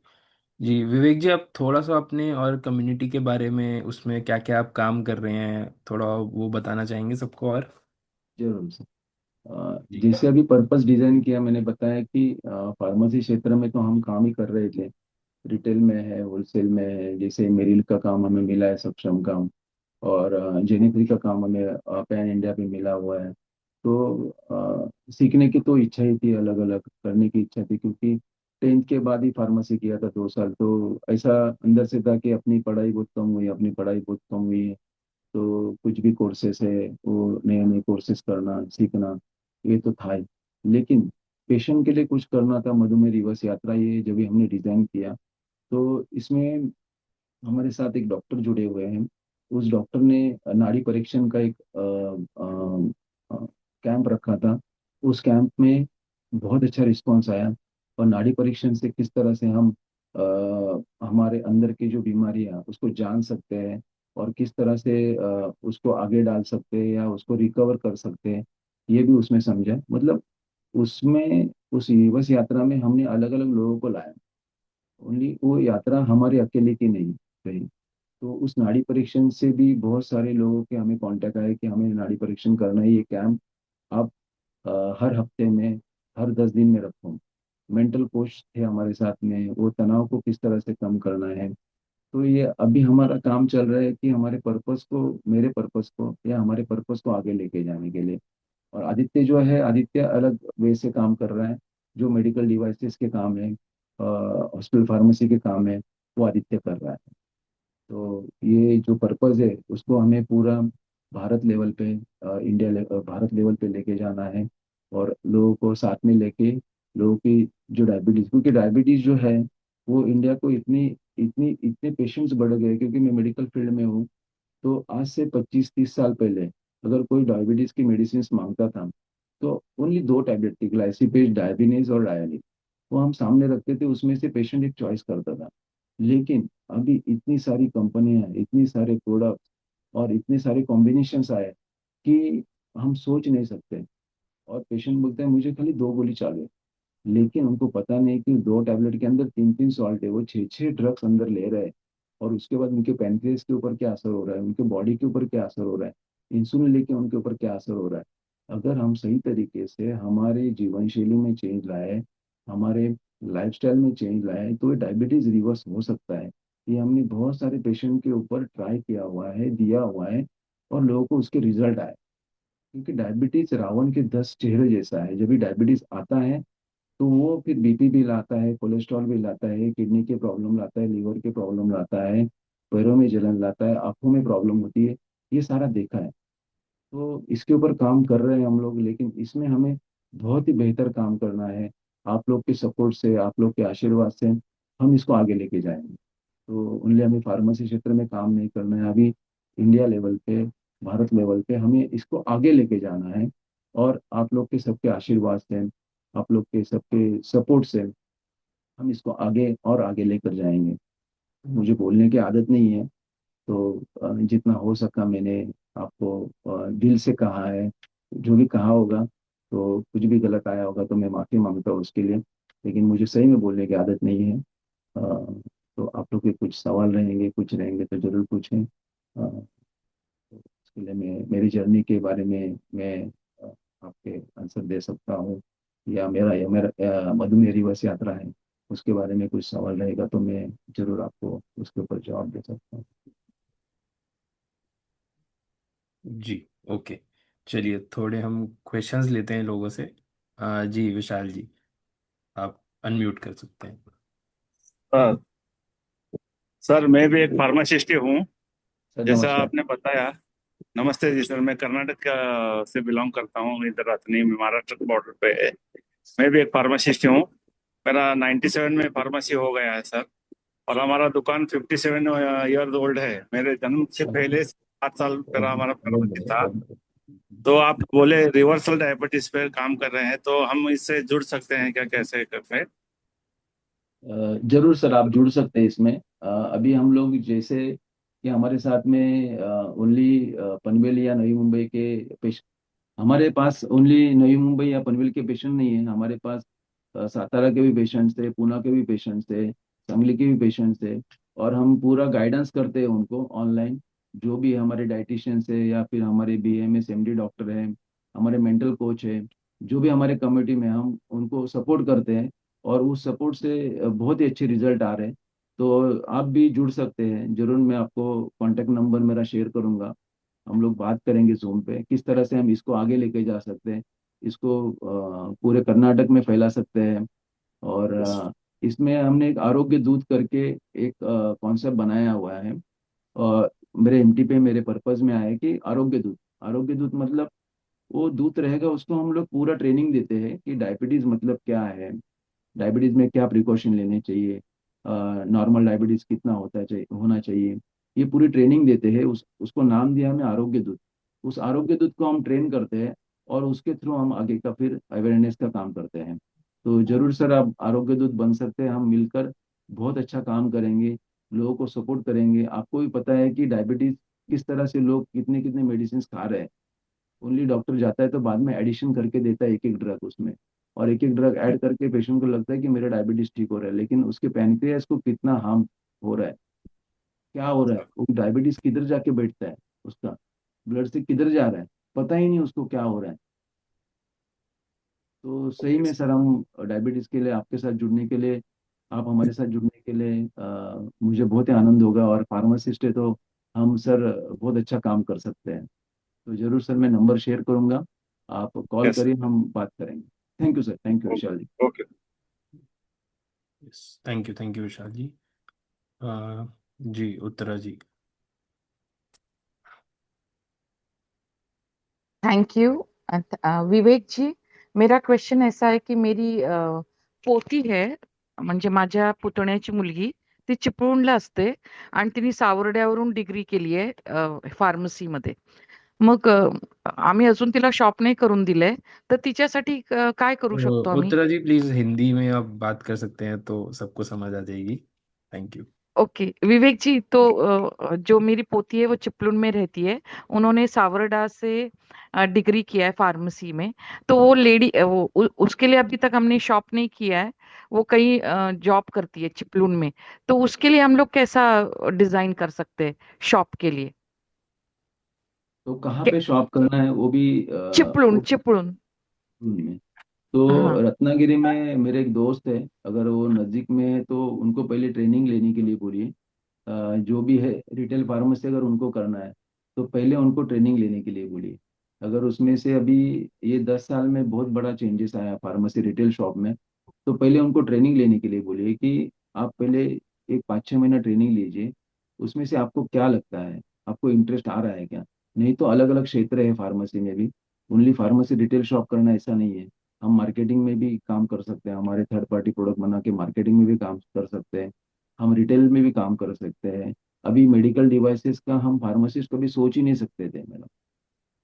जी विवेक जी, आप थोड़ा सा अपने और कम्युनिटी के बारे में, उसमें क्या क्या आप काम कर रहे हैं, थोड़ा वो बताना चाहेंगे सबको। और जरूर सर। जी। जैसे अभी पर्पस डिजाइन किया, मैंने बताया कि फार्मेसी क्षेत्र में तो हम काम ही कर रहे थे, रिटेल में है, होलसेल में है। जैसे मेरिल का काम हमें मिला है, सक्षम काम, और जेनेफरी का काम हमें पैन इंडिया पे मिला हुआ है। तो सीखने की तो इच्छा ही थी, अलग अलग करने की इच्छा थी, क्योंकि 10th के बाद ही फार्मेसी किया था 2 साल, तो ऐसा अंदर से था कि अपनी पढ़ाई बहुत कम हुई, अपनी पढ़ाई बहुत कम हुई है, तो कुछ भी कोर्सेस है वो नए नए कोर्सेस करना सीखना, ये तो था ही। लेकिन पेशेंट के लिए कुछ करना था, मधुमेह रिवर्स यात्रा, ये जब भी हमने डिजाइन किया तो इसमें हमारे साथ एक डॉक्टर जुड़े हुए हैं। उस डॉक्टर ने नाड़ी परीक्षण का एक कैंप रखा था। उस कैंप में बहुत अच्छा रिस्पांस आया, और नाड़ी परीक्षण से किस तरह से हम हमारे अंदर की जो बीमारियां उसको जान सकते हैं, और किस तरह से उसको आगे डाल सकते हैं या उसको रिकवर कर सकते हैं, ये भी उसमें समझा। मतलब उसमें उस बस यात्रा में हमने अलग अलग लोगों को लाया, ओनली वो यात्रा हमारे अकेले की नहीं रही। तो उस नाड़ी परीक्षण से भी बहुत सारे लोगों के हमें कांटेक्ट आए कि हमें नाड़ी परीक्षण करना है, ये कैंप आप हर हफ्ते में, हर 10 दिन में रखो। मेंटल कोच थे हमारे साथ में, वो तनाव को किस तरह से कम करना है। तो ये अभी हमारा काम चल रहा है कि हमारे पर्पस को, मेरे पर्पस को या हमारे पर्पस को आगे लेके जाने के लिए। और आदित्य जो है, आदित्य अलग वे से काम कर रहा है। जो मेडिकल डिवाइसेस के काम है, हॉस्पिटल फार्मेसी के काम है, वो आदित्य कर रहा है। तो ये जो पर्पस है उसको हमें पूरा भारत लेवल पे, भारत लेवल पे लेके जाना है। और लोगों को साथ में लेके, लोगों की जो डायबिटीज, क्योंकि डायबिटीज जो है वो इंडिया को इतनी इतनी इतने पेशेंट्स बढ़ गए, क्योंकि मैं मेडिकल फील्ड में हूँ। तो आज से 25-30 साल पहले अगर कोई डायबिटीज की मेडिसिन मांगता था, तो ओनली दो टैबलेट थी, ग्लाइसिपेज डायबिनीज और डायलिक। वो हम सामने रखते थे, उसमें से पेशेंट एक चॉइस करता था। लेकिन अभी इतनी सारी कंपनियां, इतनी सारे प्रोडक्ट और इतने सारे कॉम्बिनेशंस आए कि हम सोच नहीं सकते। और पेशेंट बोलते हैं मुझे खाली दो गोली चाहिए, लेकिन उनको पता नहीं कि दो टैबलेट के अंदर तीन तीन सॉल्ट है, वो छः छः ड्रग्स अंदर ले रहे हैं। और उसके बाद उनके पैनक्रियास के ऊपर क्या असर हो रहा है, उनके बॉडी के ऊपर क्या असर हो रहा है, इंसुलिन लेके उनके ऊपर क्या असर हो रहा है। अगर हम सही तरीके से हमारे जीवन शैली में चेंज लाए, हमारे लाइफस्टाइल में चेंज लाए, तो ये डायबिटीज रिवर्स हो सकता है। ये हमने बहुत सारे पेशेंट के ऊपर ट्राई किया हुआ है, दिया हुआ है, और लोगों को उसके रिजल्ट आए। क्योंकि डायबिटीज रावण के 10 चेहरे जैसा है। जब भी डायबिटीज आता है तो वो फिर बीपी भी लाता है, कोलेस्ट्रॉल भी लाता है, किडनी के प्रॉब्लम लाता है, लीवर के प्रॉब्लम लाता है, पैरों में जलन लाता है, आंखों में प्रॉब्लम होती है। ये सारा देखा है। तो इसके ऊपर काम कर रहे हैं हम लोग, लेकिन इसमें हमें बहुत ही बेहतर काम करना है। आप लोग के सपोर्ट से, आप लोग के आशीर्वाद से हम इसको आगे लेके जाएंगे। तो ओनली हमें फार्मेसी क्षेत्र में काम नहीं करना है अभी, इंडिया लेवल पे, भारत लेवल पे हमें इसको आगे लेके जाना है। और आप लोग के सबके आशीर्वाद से, आप लोग के सबके सपोर्ट से हम इसको आगे और आगे लेकर जाएंगे। मुझे बोलने की आदत नहीं है, तो जितना हो सका मैंने आपको दिल से कहा है। जो भी कहा होगा, तो कुछ भी गलत आया होगा तो मैं माफ़ी मांगता हूँ उसके लिए। लेकिन मुझे सही में बोलने की आदत नहीं है। तो आप लोग के कुछ सवाल रहेंगे, कुछ रहेंगे तो जरूर पूछें। उसके लिए मैं मेरी जर्नी के बारे में मैं आपके आंसर दे सकता हूँ। या मेरा मधुमेह रिवर्स यात्रा है, उसके बारे में कुछ सवाल रहेगा तो मैं जरूर आपको उसके ऊपर जवाब दे सकता हूँ। जी, ओके। चलिए थोड़े हम क्वेश्चंस लेते हैं लोगों से। जी विशाल जी, आप अनम्यूट कर सकते हैं। सर सर, मैं भी एक फार्मासिस्ट ही हूँ, सर जैसा नमस्कार। आपने बताया। नमस्ते जी सर, मैं कर्नाटक से बिलोंग करता हूँ, इधर रतनी में, महाराष्ट्र के बॉर्डर पे है। मैं भी एक फार्मासिस्ट हूँ। मेरा 97 में फार्मेसी हो गया है सर। और हमारा दुकान 57 ईयर्स ओल्ड है। मेरे जन्म से पहले 7 साल पहला हमारा बहुत फार्मेसी बढ़िया, था। बहुत बढ़िया। तो आप बोले रिवर्सल डायबिटीज पे काम कर रहे हैं, तो हम इससे जुड़ सकते हैं क्या, कैसे करते हैं? जरूर सर, आप जुड़ सकते हैं इसमें। अभी हम लोग जैसे कि हमारे साथ में ओनली पनवेल या नवी मुंबई के पेश हमारे पास ओनली नवी मुंबई या पनवेल के पेशेंट नहीं है। हमारे पास सातारा के भी पेशेंट्स थे, पूना के भी पेशेंट्स थे, सांगली के भी पेशेंट्स थे। और हम पूरा गाइडेंस करते हैं उनको ऑनलाइन। जो भी हमारे डाइटिशियंस है या फिर हमारे बीएमएस एमडी डॉक्टर हैं, हमारे मेंटल कोच है, जो भी हमारे कम्युनिटी में, हम उनको सपोर्ट करते हैं। और उस सपोर्ट से बहुत ही अच्छे रिजल्ट आ रहे हैं। तो आप भी जुड़ सकते हैं जरूर। मैं आपको कॉन्टेक्ट नंबर मेरा शेयर करूंगा। हम लोग बात करेंगे जूम पे किस तरह से हम इसको आगे लेके जा सकते हैं, इसको पूरे कर्नाटक में फैला सकते हैं। और इसमें हमने एक आरोग्य दूत करके एक कॉन्सेप्ट बनाया हुआ है। और मेरे एमटी पे मेरे पर्पज में आया है कि आरोग्य दूत, आरोग्य दूत मतलब वो दूत रहेगा, उसको हम लोग पूरा ट्रेनिंग देते हैं कि डायबिटीज मतलब क्या है, डायबिटीज में क्या प्रिकॉशन लेने चाहिए, नॉर्मल डायबिटीज कितना होना चाहिए। ये पूरी ट्रेनिंग देते हैं। उसको नाम दिया हमने आरोग्य दूत। उस आरोग्य दूत को हम ट्रेन करते हैं, और उसके थ्रू हम आगे का फिर अवेयरनेस का काम करते हैं। तो जरूर सर, आप आरोग्य दूत बन सकते हैं। हम मिलकर बहुत अच्छा काम करेंगे, लोगों को सपोर्ट करेंगे। आपको भी पता है कि डायबिटीज किस तरह से लोग कितने कितने मेडिसिन खा रहे हैं। ओनली डॉक्टर जाता है तो बाद में एडिशन करके देता है एक एक ड्रग उसमें, और एक एक ड्रग ऐड करके पेशेंट को लगता है कि मेरा डायबिटीज ठीक हो रहा है, लेकिन उसके पैनक्रियास को कितना हार्म हो रहा है, क्या हो रहा है, वो डायबिटीज किधर जाके बैठता है, उसका ब्लड से किधर जा रहा है, पता ही नहीं उसको क्या हो रहा है। तो सही में सर, हम डायबिटीज के लिए आपके साथ जुड़ने के लिए, आप हमारे साथ जुड़ने के लिए मुझे बहुत ही आनंद होगा। और फार्मासिस्ट है तो हम सर बहुत अच्छा काम कर सकते हैं। तो जरूर सर, मैं नंबर शेयर करूंगा। आप कॉल यस। करिए, हम बात करेंगे। Thank you sir, thank you Vishal ji. Okay. Yes, thank you Vishal ji. Uh, जी उत्तरा जी। Thank you. विवेक जी, मेरा क्वेश्चन ऐसा आहे की मेरी पोती आहे, म्हणजे माझ्या पुतण्याची मुलगी, ती चिपळूणला असते आणि तिने सावर्ड्यावरून डिग्री केली आहे फार्मसीमध्ये. मग आम्ही अजून तिला शॉप नाही करून दिलंय, तर तिच्यासाठी काय करू शकतो आम्ही? उत्तरा जी प्लीज हिंदी में आप बात कर सकते हैं तो सबको समझ आ जाएगी। Thank you. ओके विवेक जी, तो जो मेरी पोती है वो चिपलुन में रहती है। उन्होंने सावरडा से डिग्री किया है फार्मेसी में। तो वो लेडी उसके लिए अभी तक हमने शॉप नहीं किया है। वो कहीं जॉब करती है चिपलुन में। तो उसके लिए हम लोग कैसा डिजाइन कर सकते हैं शॉप के लिए? तो कहाँ के- पे शॉप करना है वो भी चिपळूण वो चिपळूण। में। तो हाँ। रत्नागिरी में मेरे एक दोस्त है, अगर वो नज़दीक में है तो उनको पहले ट्रेनिंग लेने के लिए बोलिए। जो भी है रिटेल फार्मेसी अगर उनको करना है तो पहले उनको ट्रेनिंग लेने के लिए बोलिए। अगर उसमें से अभी ये 10 साल में बहुत बड़ा चेंजेस आया फार्मेसी रिटेल शॉप में, तो पहले उनको ट्रेनिंग लेने के लिए बोलिए कि आप पहले एक 5-6 महीना ट्रेनिंग लीजिए। उसमें से आपको क्या लगता है, आपको इंटरेस्ट आ रहा है क्या? नहीं तो अलग अलग क्षेत्र है फार्मेसी में भी, ओनली फार्मेसी रिटेल शॉप करना ऐसा नहीं है। हम मार्केटिंग में भी काम कर सकते हैं, हमारे थर्ड पार्टी प्रोडक्ट बना के मार्केटिंग में भी काम कर सकते हैं, हम रिटेल में भी काम कर सकते हैं। अभी मेडिकल डिवाइसेस का हम फार्मासिस्ट कभी सोच ही नहीं सकते थे मैडम,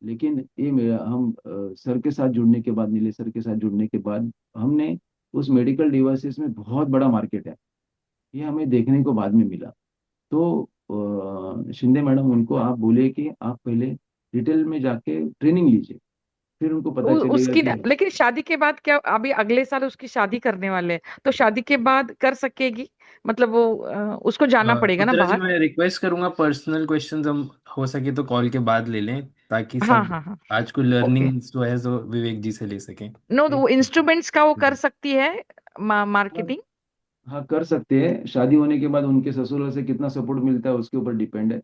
लेकिन ये हम सर के साथ जुड़ने के बाद, नीले सर के साथ जुड़ने के बाद, हमने उस मेडिकल डिवाइसेस में बहुत बड़ा मार्केट है, ये हमें देखने को बाद में मिला। तो शिंदे मैडम उनको आप बोले कि आप पहले रिटेल में जाके ट्रेनिंग लीजिए, फिर उनको पता चलेगा उसकी कि लेकिन शादी के बाद क्या, अभी अगले साल उसकी शादी करने वाले हैं, तो शादी के बाद कर सकेगी? मतलब वो उसको जाना पड़ेगा ना उत्तरा जी बाहर? मैं रिक्वेस्ट करूंगा पर्सनल क्वेश्चंस हम हो सके तो कॉल के बाद ले लें, ताकि हाँ सब हाँ हाँ। आज को ओके। लर्निंग जो है जो विवेक जी से ले सकें। नो, तो वो ठीक इंस्ट्रूमेंट्स का वो है। कर सकती है हाँ, मार्केटिंग? हाँ कर सकते हैं। शादी होने के बाद उनके ससुराल से कितना सपोर्ट मिलता है उसके ऊपर डिपेंड है।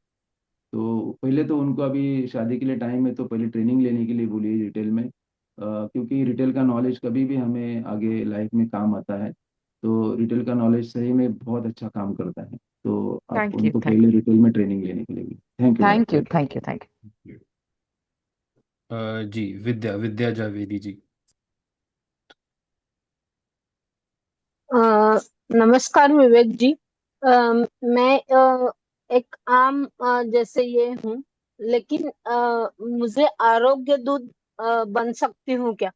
तो पहले तो उनको अभी शादी के लिए टाइम है तो पहले ट्रेनिंग लेने के लिए बोलिए रिटेल में, क्योंकि रिटेल का नॉलेज कभी भी हमें आगे लाइफ में काम आता है। तो रिटेल का नॉलेज सही में बहुत अच्छा काम करता है। तो आप थैंक यू उनको थैंक पहले रिटेल में ट्रेनिंग लेने के लिए बोलिए। Thank you madam, thank you thank thank you thank जी विद्या विद्या जावेदी जी। अ, नमस्कार विवेक जी। मैं एक आम जैसे ये हूँ, लेकिन मुझे आरोग्य दूत बन सकती हूँ क्या?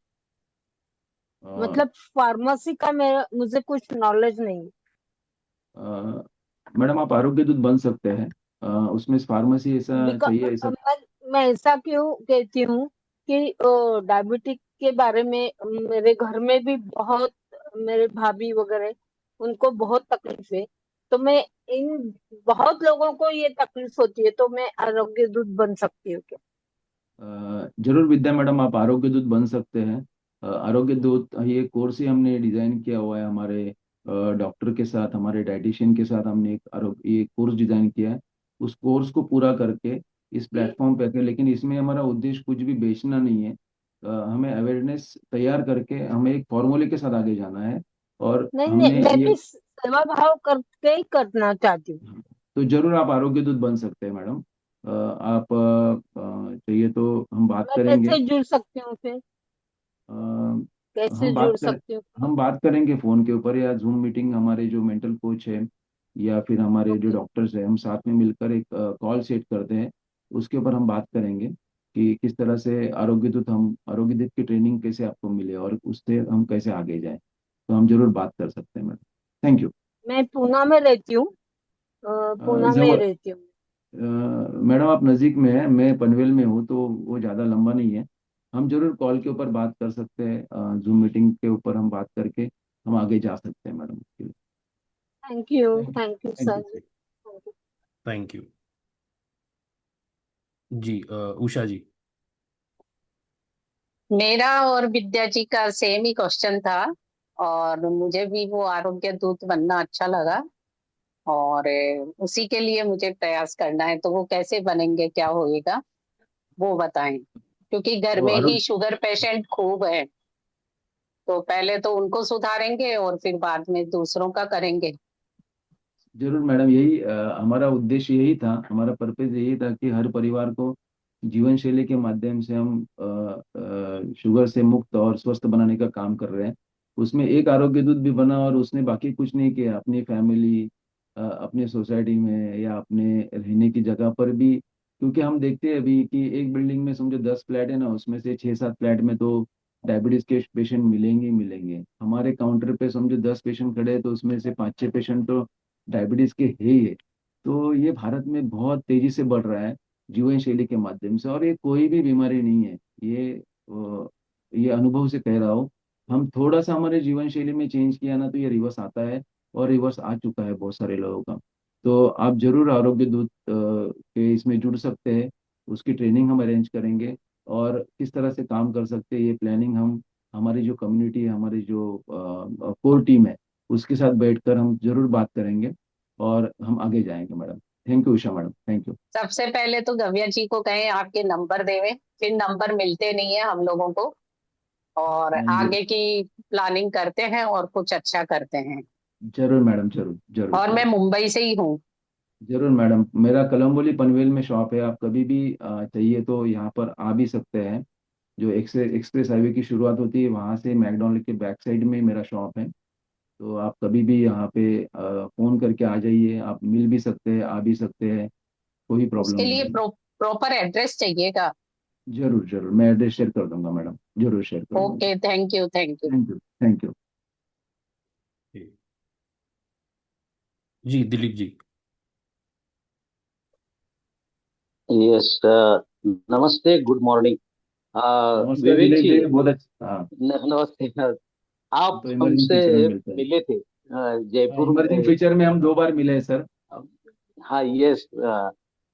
यू। मतलब फार्मेसी का मेरा मुझे कुछ नॉलेज नहीं। मैडम आप आरोग्य दूत बन सकते हैं, उसमें फार्मेसी ऐसा चाहिए ऐसा। मैं ऐसा क्यों कहती हूँ कि डायबिटिक के बारे में मेरे घर में भी बहुत, मेरे भाभी वगैरह, उनको बहुत तकलीफ है। तो मैं इन बहुत लोगों को ये तकलीफ होती है, तो मैं आरोग्य दूत बन सकती हूँ क्या? जरूर विद्या मैडम, आप आरोग्य दूत बन सकते हैं। आरोग्य दूत ये कोर्स ही हमने डिजाइन किया हुआ है हमारे डॉक्टर के साथ, हमारे डाइटिशियन के साथ हमने एक आरोग्य ये कोर्स डिजाइन किया है। उस कोर्स को पूरा करके इस प्लेटफॉर्म पे आके, लेकिन इसमें हमारा उद्देश्य कुछ भी बेचना नहीं है। हमें अवेयरनेस तैयार करके हमें एक फॉर्मूले के साथ आगे जाना है। और नहीं नहीं, हमने मैं ये भी सेवा भाव करके ही करना चाहती हूँ। तो जरूर आप आरोग्य दूत बन सकते हैं मैडम। आप चाहिए तो हम बात मैं करेंगे। कैसे जुड़ सकती हूँ फिर? अ, कैसे हम जुड़ बात कर सकती हूँ? हम बात करेंगे फोन के ऊपर या जूम मीटिंग, हमारे जो मेंटल कोच है या फिर हमारे जो ओके। डॉक्टर्स हैं, हम साथ में मिलकर एक कॉल सेट करते हैं। उसके ऊपर हम बात करेंगे कि किस तरह से आरोग्य दूत की ट्रेनिंग कैसे आपको मिले और उससे हम कैसे आगे जाएं। तो हम जरूर बात कर सकते हैं मैडम। Thank you. मैं पूना में रहती हूँ। पूना में जब रहती हूँ। मैडम आप नज़दीक में हैं, मैं पनवेल में हूँ, तो वो ज़्यादा लंबा नहीं है। हम जरूर कॉल के ऊपर बात कर सकते हैं, जूम मीटिंग के ऊपर हम बात करके हम आगे जा सकते हैं madam. Thank you thank sir you. जी, थैंक यू। Thank you. जी उषा जी। मेरा और विद्या जी का सेम ही क्वेश्चन था, और मुझे भी वो आरोग्य दूत बनना अच्छा लगा। और उसी के लिए मुझे प्रयास करना है, तो वो कैसे बनेंगे, क्या होएगा, वो बताएं। क्योंकि घर तो में ही आरोग्य शुगर पेशेंट खूब है। तो पहले तो उनको सुधारेंगे और फिर बाद में दूसरों का करेंगे। जरूर मैडम, यही हमारा उद्देश्य यही था, हमारा पर्पज यही था कि हर परिवार को जीवन शैली के माध्यम से हम शुगर से मुक्त और स्वस्थ बनाने का काम कर रहे हैं। उसमें एक आरोग्य दूत भी बना और उसने बाकी कुछ नहीं किया, अपनी फैमिली, अपने सोसाइटी में या अपने रहने की जगह पर भी। क्योंकि हम देखते हैं अभी कि एक बिल्डिंग में समझो 10 फ्लैट है ना, उसमें से 6-7 फ्लैट में तो डायबिटीज के पेशेंट मिलेंगे ही मिलेंगे। हमारे काउंटर पे समझो 10 पेशेंट खड़े हैं तो उसमें से 5-6 पेशेंट तो डायबिटीज के है ही है। तो ये भारत में बहुत तेजी से बढ़ रहा है जीवन शैली के माध्यम से, और ये कोई भी बीमारी नहीं है। ये अनुभव से कह रहा हूँ। हम थोड़ा सा हमारे जीवन शैली में चेंज किया ना तो ये रिवर्स आता है, और रिवर्स आ चुका है बहुत सारे लोगों का। तो आप जरूर आरोग्य दूत के इसमें जुड़ सकते हैं। उसकी ट्रेनिंग हम अरेंज करेंगे, और किस तरह से काम कर सकते हैं ये प्लानिंग हम, हमारी जो कम्युनिटी है, हमारी जो कोर टीम है, उसके साथ बैठकर हम जरूर बात करेंगे और हम आगे जाएंगे madam. Thank you Usha madam, thank you. सबसे पहले तो गव्या जी को कहें आपके नंबर देवे, फिर नंबर मिलते नहीं है हम लोगों को। और आगे की प्लानिंग करते हैं और कुछ अच्छा करते हैं। जरूर मैडम, जरूर जरूर और मैं जरूर। मुंबई से ही हूँ। जरूर मैडम, मेरा कलम्बोली पनवेल में शॉप है। आप कभी भी चाहिए तो यहाँ पर आ भी सकते हैं। जो एक्सप्रेस हाईवे की शुरुआत होती है वहाँ से मैकडोनल्ड के बैक साइड में मेरा शॉप है। तो आप कभी भी यहाँ पे फ़ोन करके आ जाइए, आप मिल भी सकते हैं, आ भी सकते हैं, कोई प्रॉब्लम उसके नहीं लिए है। प्रॉपर एड्रेस चाहिएगा। जरूर जरूर, मैं एड्रेस शेयर कर दूंगा मैडम, जरूर शेयर कर दूंगा। Okay, thank you, thank you. Thank you, thank you. जी जी, दिलीप जी। यस, नमस्ते, गुड मॉर्निंग। नमस्कार विवेक दिलीप जी। जी, बहुत अच्छा। हाँ, नमस्ते। हम आप तो इमर्जिंग हमसे फ्यूचर में मिलते हैं। मिले थे हाँ, जयपुर इमर्जिंग में। फ्यूचर में हम 2 बार मिले हैं सर। हाँ, यस।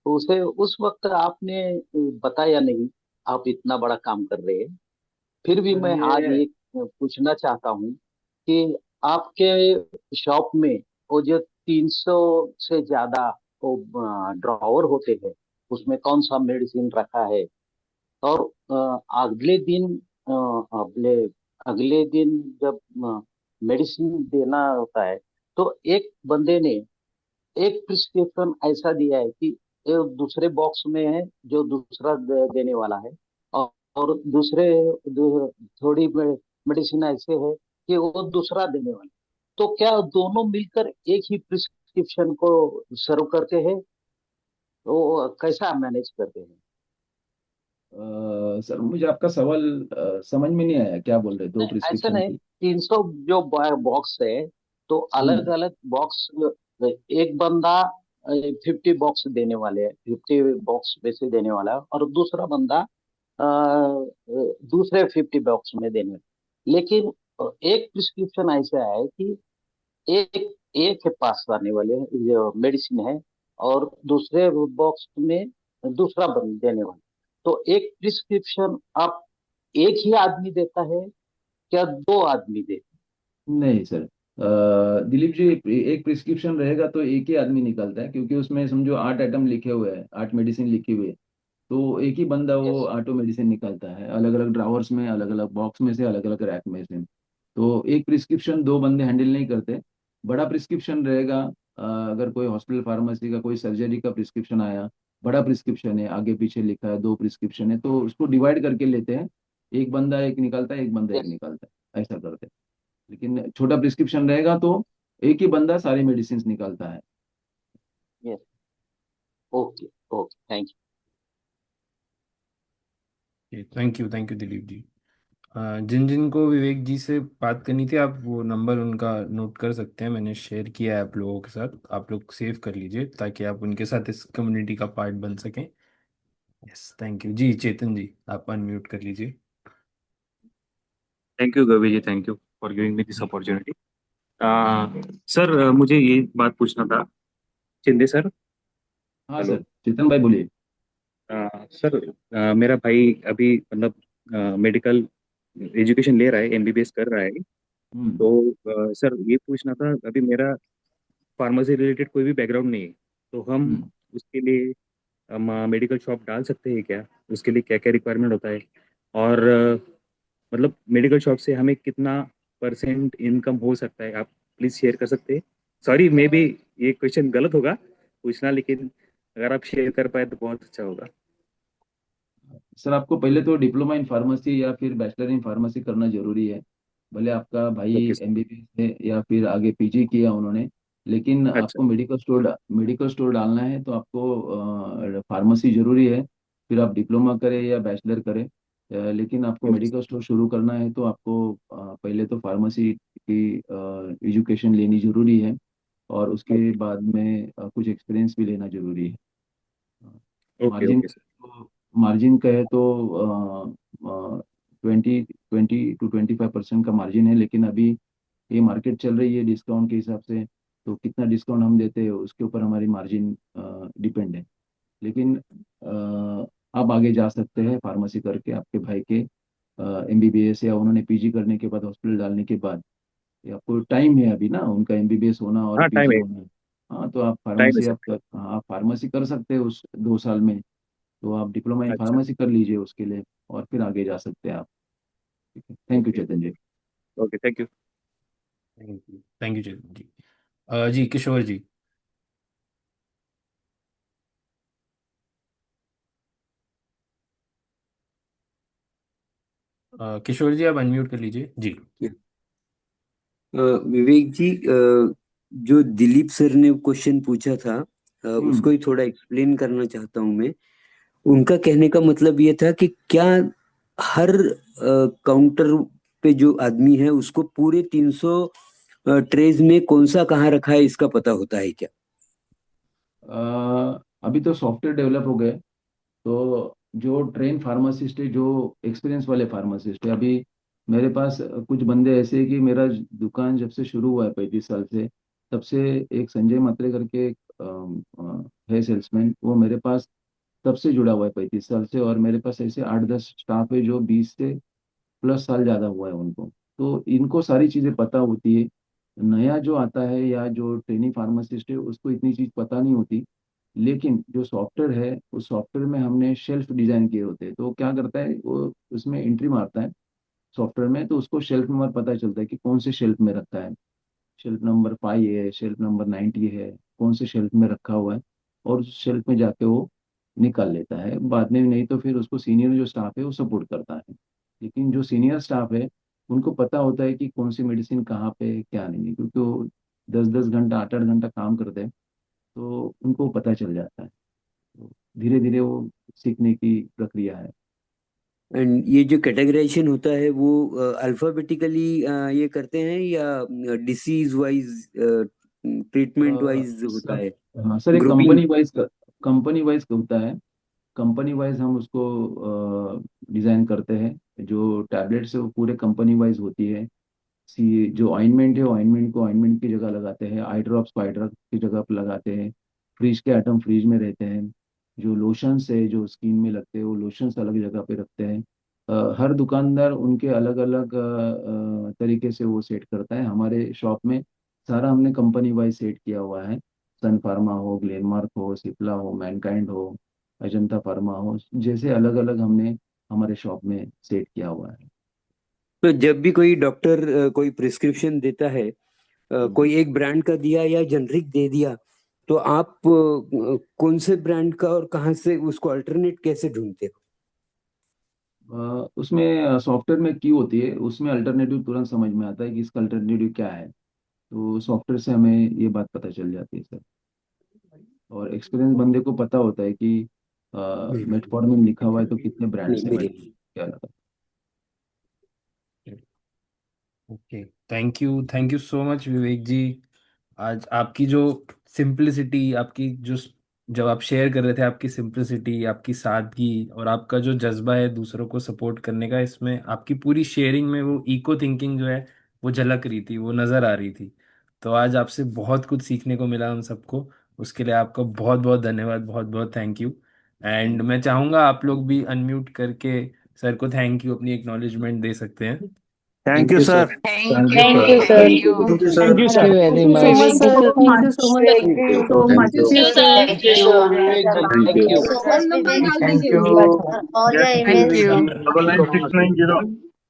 उसे उस वक्त आपने बताया नहीं, आप इतना बड़ा काम कर रहे हैं। फिर भी सर मैं आज ये एक पूछना चाहता हूँ कि आपके शॉप में वो जो 300 से ज्यादा वो ड्रॉवर होते हैं, उसमें कौन सा मेडिसिन रखा है? और अगले दिन अगले अगले दिन जब मेडिसिन देना होता है, तो एक बंदे ने एक प्रिस्क्रिप्शन ऐसा दिया है कि ये दूसरे बॉक्स में है जो दूसरा देने वाला है। और दूसरे थोड़ी मेडिसिन ऐसे है कि वो दूसरा देने वाला है। तो क्या दोनों मिलकर एक ही प्रिस्क्रिप्शन को सर्व करते हैं? वो कैसा मैनेज करते हैं? सर मुझे आपका सवाल समझ में नहीं आया, क्या बोल रहे, दो नहीं, ऐसा प्रिस्क्रिप्शन नहीं। की? 300 जो बॉक्स है, तो अलग हम्म। अलग बॉक्स। एक बंदा 50 बॉक्स देने वाले है, 50 बॉक्स वैसे देने वाला है, और दूसरा बंदा दूसरे 50 बॉक्स में देने वाला। लेकिन एक प्रिस्क्रिप्शन ऐसा है कि एक एक के पास आने वाले जो मेडिसिन है, और दूसरे बॉक्स में दूसरा देने वाला। तो एक प्रिस्क्रिप्शन आप एक ही आदमी देता है, क्या दो आदमी देते नहीं सर, दिलीप जी, एक प्रिस्क्रिप्शन रहेगा तो एक ही आदमी निकलता है, क्योंकि उसमें समझो 8 आइटम लिखे हुए हैं, 8 मेडिसिन लिखी हुई है। तो एक ही बंदा हैं? वो यस। ऑटो मेडिसिन निकालता है, अलग अलग ड्रावर्स में, अलग अलग बॉक्स में से, अलग अलग रैक में से। तो एक प्रिस्क्रिप्शन 2 बंदे हैंडल नहीं करते। बड़ा प्रिस्क्रिप्शन रहेगा, अगर कोई हॉस्पिटल फार्मेसी का कोई सर्जरी का प्रिस्क्रिप्शन आया, बड़ा प्रिस्क्रिप्शन है, आगे पीछे लिखा है, 2 प्रिस्क्रिप्शन है, तो उसको डिवाइड करके लेते हैं। एक बंदा एक निकालता है, एक बंदा एक यस। निकालता है, ऐसा करते हैं। लेकिन छोटा प्रिस्क्रिप्शन रहेगा तो एक ही बंदा सारी मेडिसिन निकालता है। Yes. Okay. Okay, thank thank you Dilip ji. जिन जिन को विवेक जी से बात करनी थी, आप वो नंबर उनका नोट कर सकते हैं, मैंने शेयर किया है आप लोगों के साथ, आप लोग सेव कर लीजिए ताकि आप उनके साथ इस कम्युनिटी का पार्ट बन सकें। Yes, thank you ji. Chetan ji, आप अनम्यूट कर लीजिए। Thank you Gavi ji, thank you for giving me this opportunity. Sir, मुझे ये बात पूछना था। शिंदे सर। हाँ हेलो। सर, चेतन भाई बोलिए। सर, मेरा भाई अभी मतलब मेडिकल एजुकेशन ले रहा है, एमबीबीएस कर रहा है। हम्म। तो सर, ये पूछना था, अभी मेरा फार्मेसी रिलेटेड कोई भी बैकग्राउंड नहीं है, तो हम हम्म। उसके लिए हम मेडिकल शॉप डाल सकते हैं क्या? उसके लिए क्या क्या रिक्वायरमेंट होता है? और मतलब मेडिकल शॉप से हमें कितना परसेंट इनकम हो सकता है, आप प्लीज शेयर कर सकते हैं? सॉरी, मे बी ये क्वेश्चन गलत होगा पूछना, लेकिन अगर आप शेयर कर पाए तो बहुत अच्छा होगा। सर, आपको पहले तो डिप्लोमा इन फार्मेसी या फिर बैचलर इन फार्मेसी करना जरूरी है। भले आपका भाई ओके सर। एमबीबीएस है या फिर आगे पीजी किया उन्होंने, लेकिन अच्छा। आपको मेडिकल स्टोर डालना है तो आपको फार्मेसी जरूरी है। फिर आप डिप्लोमा करें या बैचलर करें, लेकिन आपको ओके सर। मेडिकल स्टोर शुरू करना है तो आपको पहले तो फार्मेसी की एजुकेशन लेनी जरूरी है। और उसके ओके बाद में कुछ एक्सपीरियंस भी लेना जरूरी है। Okay margin okay sir. Margin का है तो 20-25% का मार्जिन है, लेकिन अभी ये मार्केट चल रही है डिस्काउंट के हिसाब से, तो कितना डिस्काउंट हम देते हैं उसके ऊपर हमारी मार्जिन डिपेंड है। लेकिन आप आगे जा सकते हैं फार्मेसी करके, आपके भाई के एमबीबीएस या उन्होंने पीजी करने के बाद हॉस्पिटल डालने के बाद, ये आपको टाइम है अभी ना उनका एमबीबीएस होना और हाँ, टाइम पीजी है। होना। हाँ, तो आप टाइम है फार्मेसी सर। आप फार्मेसी कर सकते हैं उस 2 साल में। तो आप डिप्लोमा इन अच्छा। फार्मेसी कर लीजिए उसके लिए, और फिर आगे जा सकते हैं आप। ठीक है, thank you okay Chetan ji. Okay, thank you. Thank you Chetan ji. जी किशोर जी। किशोर जी आप अनम्यूट कर लीजिए जी। विवेक जी, जो दिलीप सर ने क्वेश्चन पूछा था, हम्म। उसको ही थोड़ा एक्सप्लेन करना चाहता हूँ मैं। उनका कहने का मतलब ये था कि क्या हर काउंटर पे जो आदमी है उसको पूरे 300 ट्रेज में कौन सा कहाँ रखा है इसका पता होता है क्या? अभी तो सॉफ्टवेयर डेवलप हो गए, तो जो ट्रेन फार्मासिस्ट है, जो एक्सपीरियंस वाले फार्मासिस्ट है, अभी मेरे पास कुछ बंदे ऐसे हैं कि मेरा दुकान जब से शुरू हुआ है 35 साल से, तब से एक संजय मात्रे करके एक है सेल्समैन, वो मेरे पास तब से जुड़ा हुआ है 35 साल से। और मेरे पास ऐसे 8-10 स्टाफ है जो 20 से प्लस साल ज़्यादा हुआ है उनको। तो इनको सारी चीज़ें पता होती है। नया जो आता है या जो ट्रेनी फार्मासिस्ट है उसको इतनी चीज़ पता नहीं होती। लेकिन जो सॉफ्टवेयर है उस सॉफ्टवेयर में हमने शेल्फ डिजाइन किए होते हैं, तो वो क्या करता है, वो उसमें एंट्री मारता है सॉफ्टवेयर में, तो उसको शेल्फ नंबर पता चलता है कि कौन से शेल्फ में रखा है। शेल्फ नंबर 5 है, शेल्फ नंबर 90 है, कौन से शेल्फ में रखा हुआ है। और उस शेल्फ में जाके वो निकाल लेता है बाद में, नहीं तो फिर उसको सीनियर जो स्टाफ है वो सपोर्ट करता है। लेकिन जो सीनियर स्टाफ है उनको पता होता है कि कौन सी मेडिसिन कहाँ पे क्या नहीं है, क्योंकि वो 10-10 घंटा 8-8 घंटा काम करते हैं, तो उनको पता चल जाता है। तो धीरे धीरे वो सीखने की प्रक्रिया है। एंड ये जो कैटेगराइजेशन होता है वो अल्फाबेटिकली ये करते हैं या डिसीज वाइज, ट्रीटमेंट वाइज होता सर, है? हाँ सर, एक ग्रुपिंग? कंपनी वाइज होता है। कंपनी वाइज हम उसको डिज़ाइन करते हैं। जो टैबलेट्स है वो पूरे कंपनी वाइज होती है। सी जो ऑइंटमेंट है वो ऑइंटमेंट को ऑइंटमेंट की जगह लगाते हैं, आई ड्रॉप्स को आई ड्रॉप की जगह पर लगाते हैं। फ्रिज के आइटम फ्रिज में रहते हैं। जो लोशंस है जो स्किन में लगते हैं वो लोशंस अलग जगह पे रखते हैं। हर दुकानदार उनके अलग अलग तरीके से वो सेट करता है। हमारे शॉप में सारा हमने कंपनी वाइज सेट किया हुआ है। सन फार्मा हो, ग्लेनमार्क हो, सिप्ला हो, मैनकाइंड हो, अजंता फार्मा हो, जैसे अलग अलग हमने हमारे शॉप में सेट किया हुआ है। तो जब भी कोई डॉक्टर कोई प्रिस्क्रिप्शन देता है, हम्म। कोई एक ब्रांड का दिया या जनरिक दे दिया, तो आप कौन से ब्रांड का और कहाँ से उसको अल्टरनेट कैसे ढूंढते हो? उसमें सॉफ्टवेयर में की होती है, उसमें अल्टरनेटिव तुरंत समझ में आता है कि इसका अल्टरनेटिव क्या है। तो सॉफ्टवेयर से हमें ये बात पता चल जाती है सर। और एक्सपीरियंस बंदे को पता होता है कि मेटफॉर्मिन लिखा हुआ है तो कितने ब्रांड नहीं, से मेरे। मेटफॉर्मिन क्या लगा। Okay, thank you so much Vivek ji. आज आपकी जो सिंप्लिसिटी, आपकी जो जब आप शेयर कर रहे थे, आपकी सिंप्लिसिटी, आपकी सादगी और आपका जो जज्बा है दूसरों को सपोर्ट करने का, इसमें आपकी पूरी शेयरिंग में वो इको थिंकिंग जो है वो झलक रही थी, वो नज़र आ रही थी। तो आज आपसे बहुत कुछ सीखने को मिला हम सबको। उसके लिए आपका बहुत बहुत धन्यवाद, बहुत बहुत थैंक यू। एंड थैंक मैं चाहूँगा आप लोग भी अनम्यूट करके सर को थैंक यू अपनी एक्नॉलेजमेंट दे सकते हैं। Thank you sir. Thank Thank you you, sir. Thank you Thank you, sir. Thank you, Thank sir. you very Thank you much. so much, sir. Thank you so much. Thank you so much. Thank you. Thank you so Vivek ji. Thank you. Thank you. All the thank emails. U double 9 690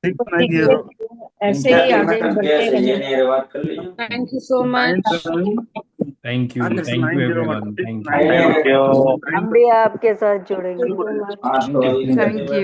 690 ऐसे ही आगे बढ़ते रहें। Thank you so much. Thank you everyone, thank you. Thank you. हम भी आपके साथ जुड़ेंगे। Thank you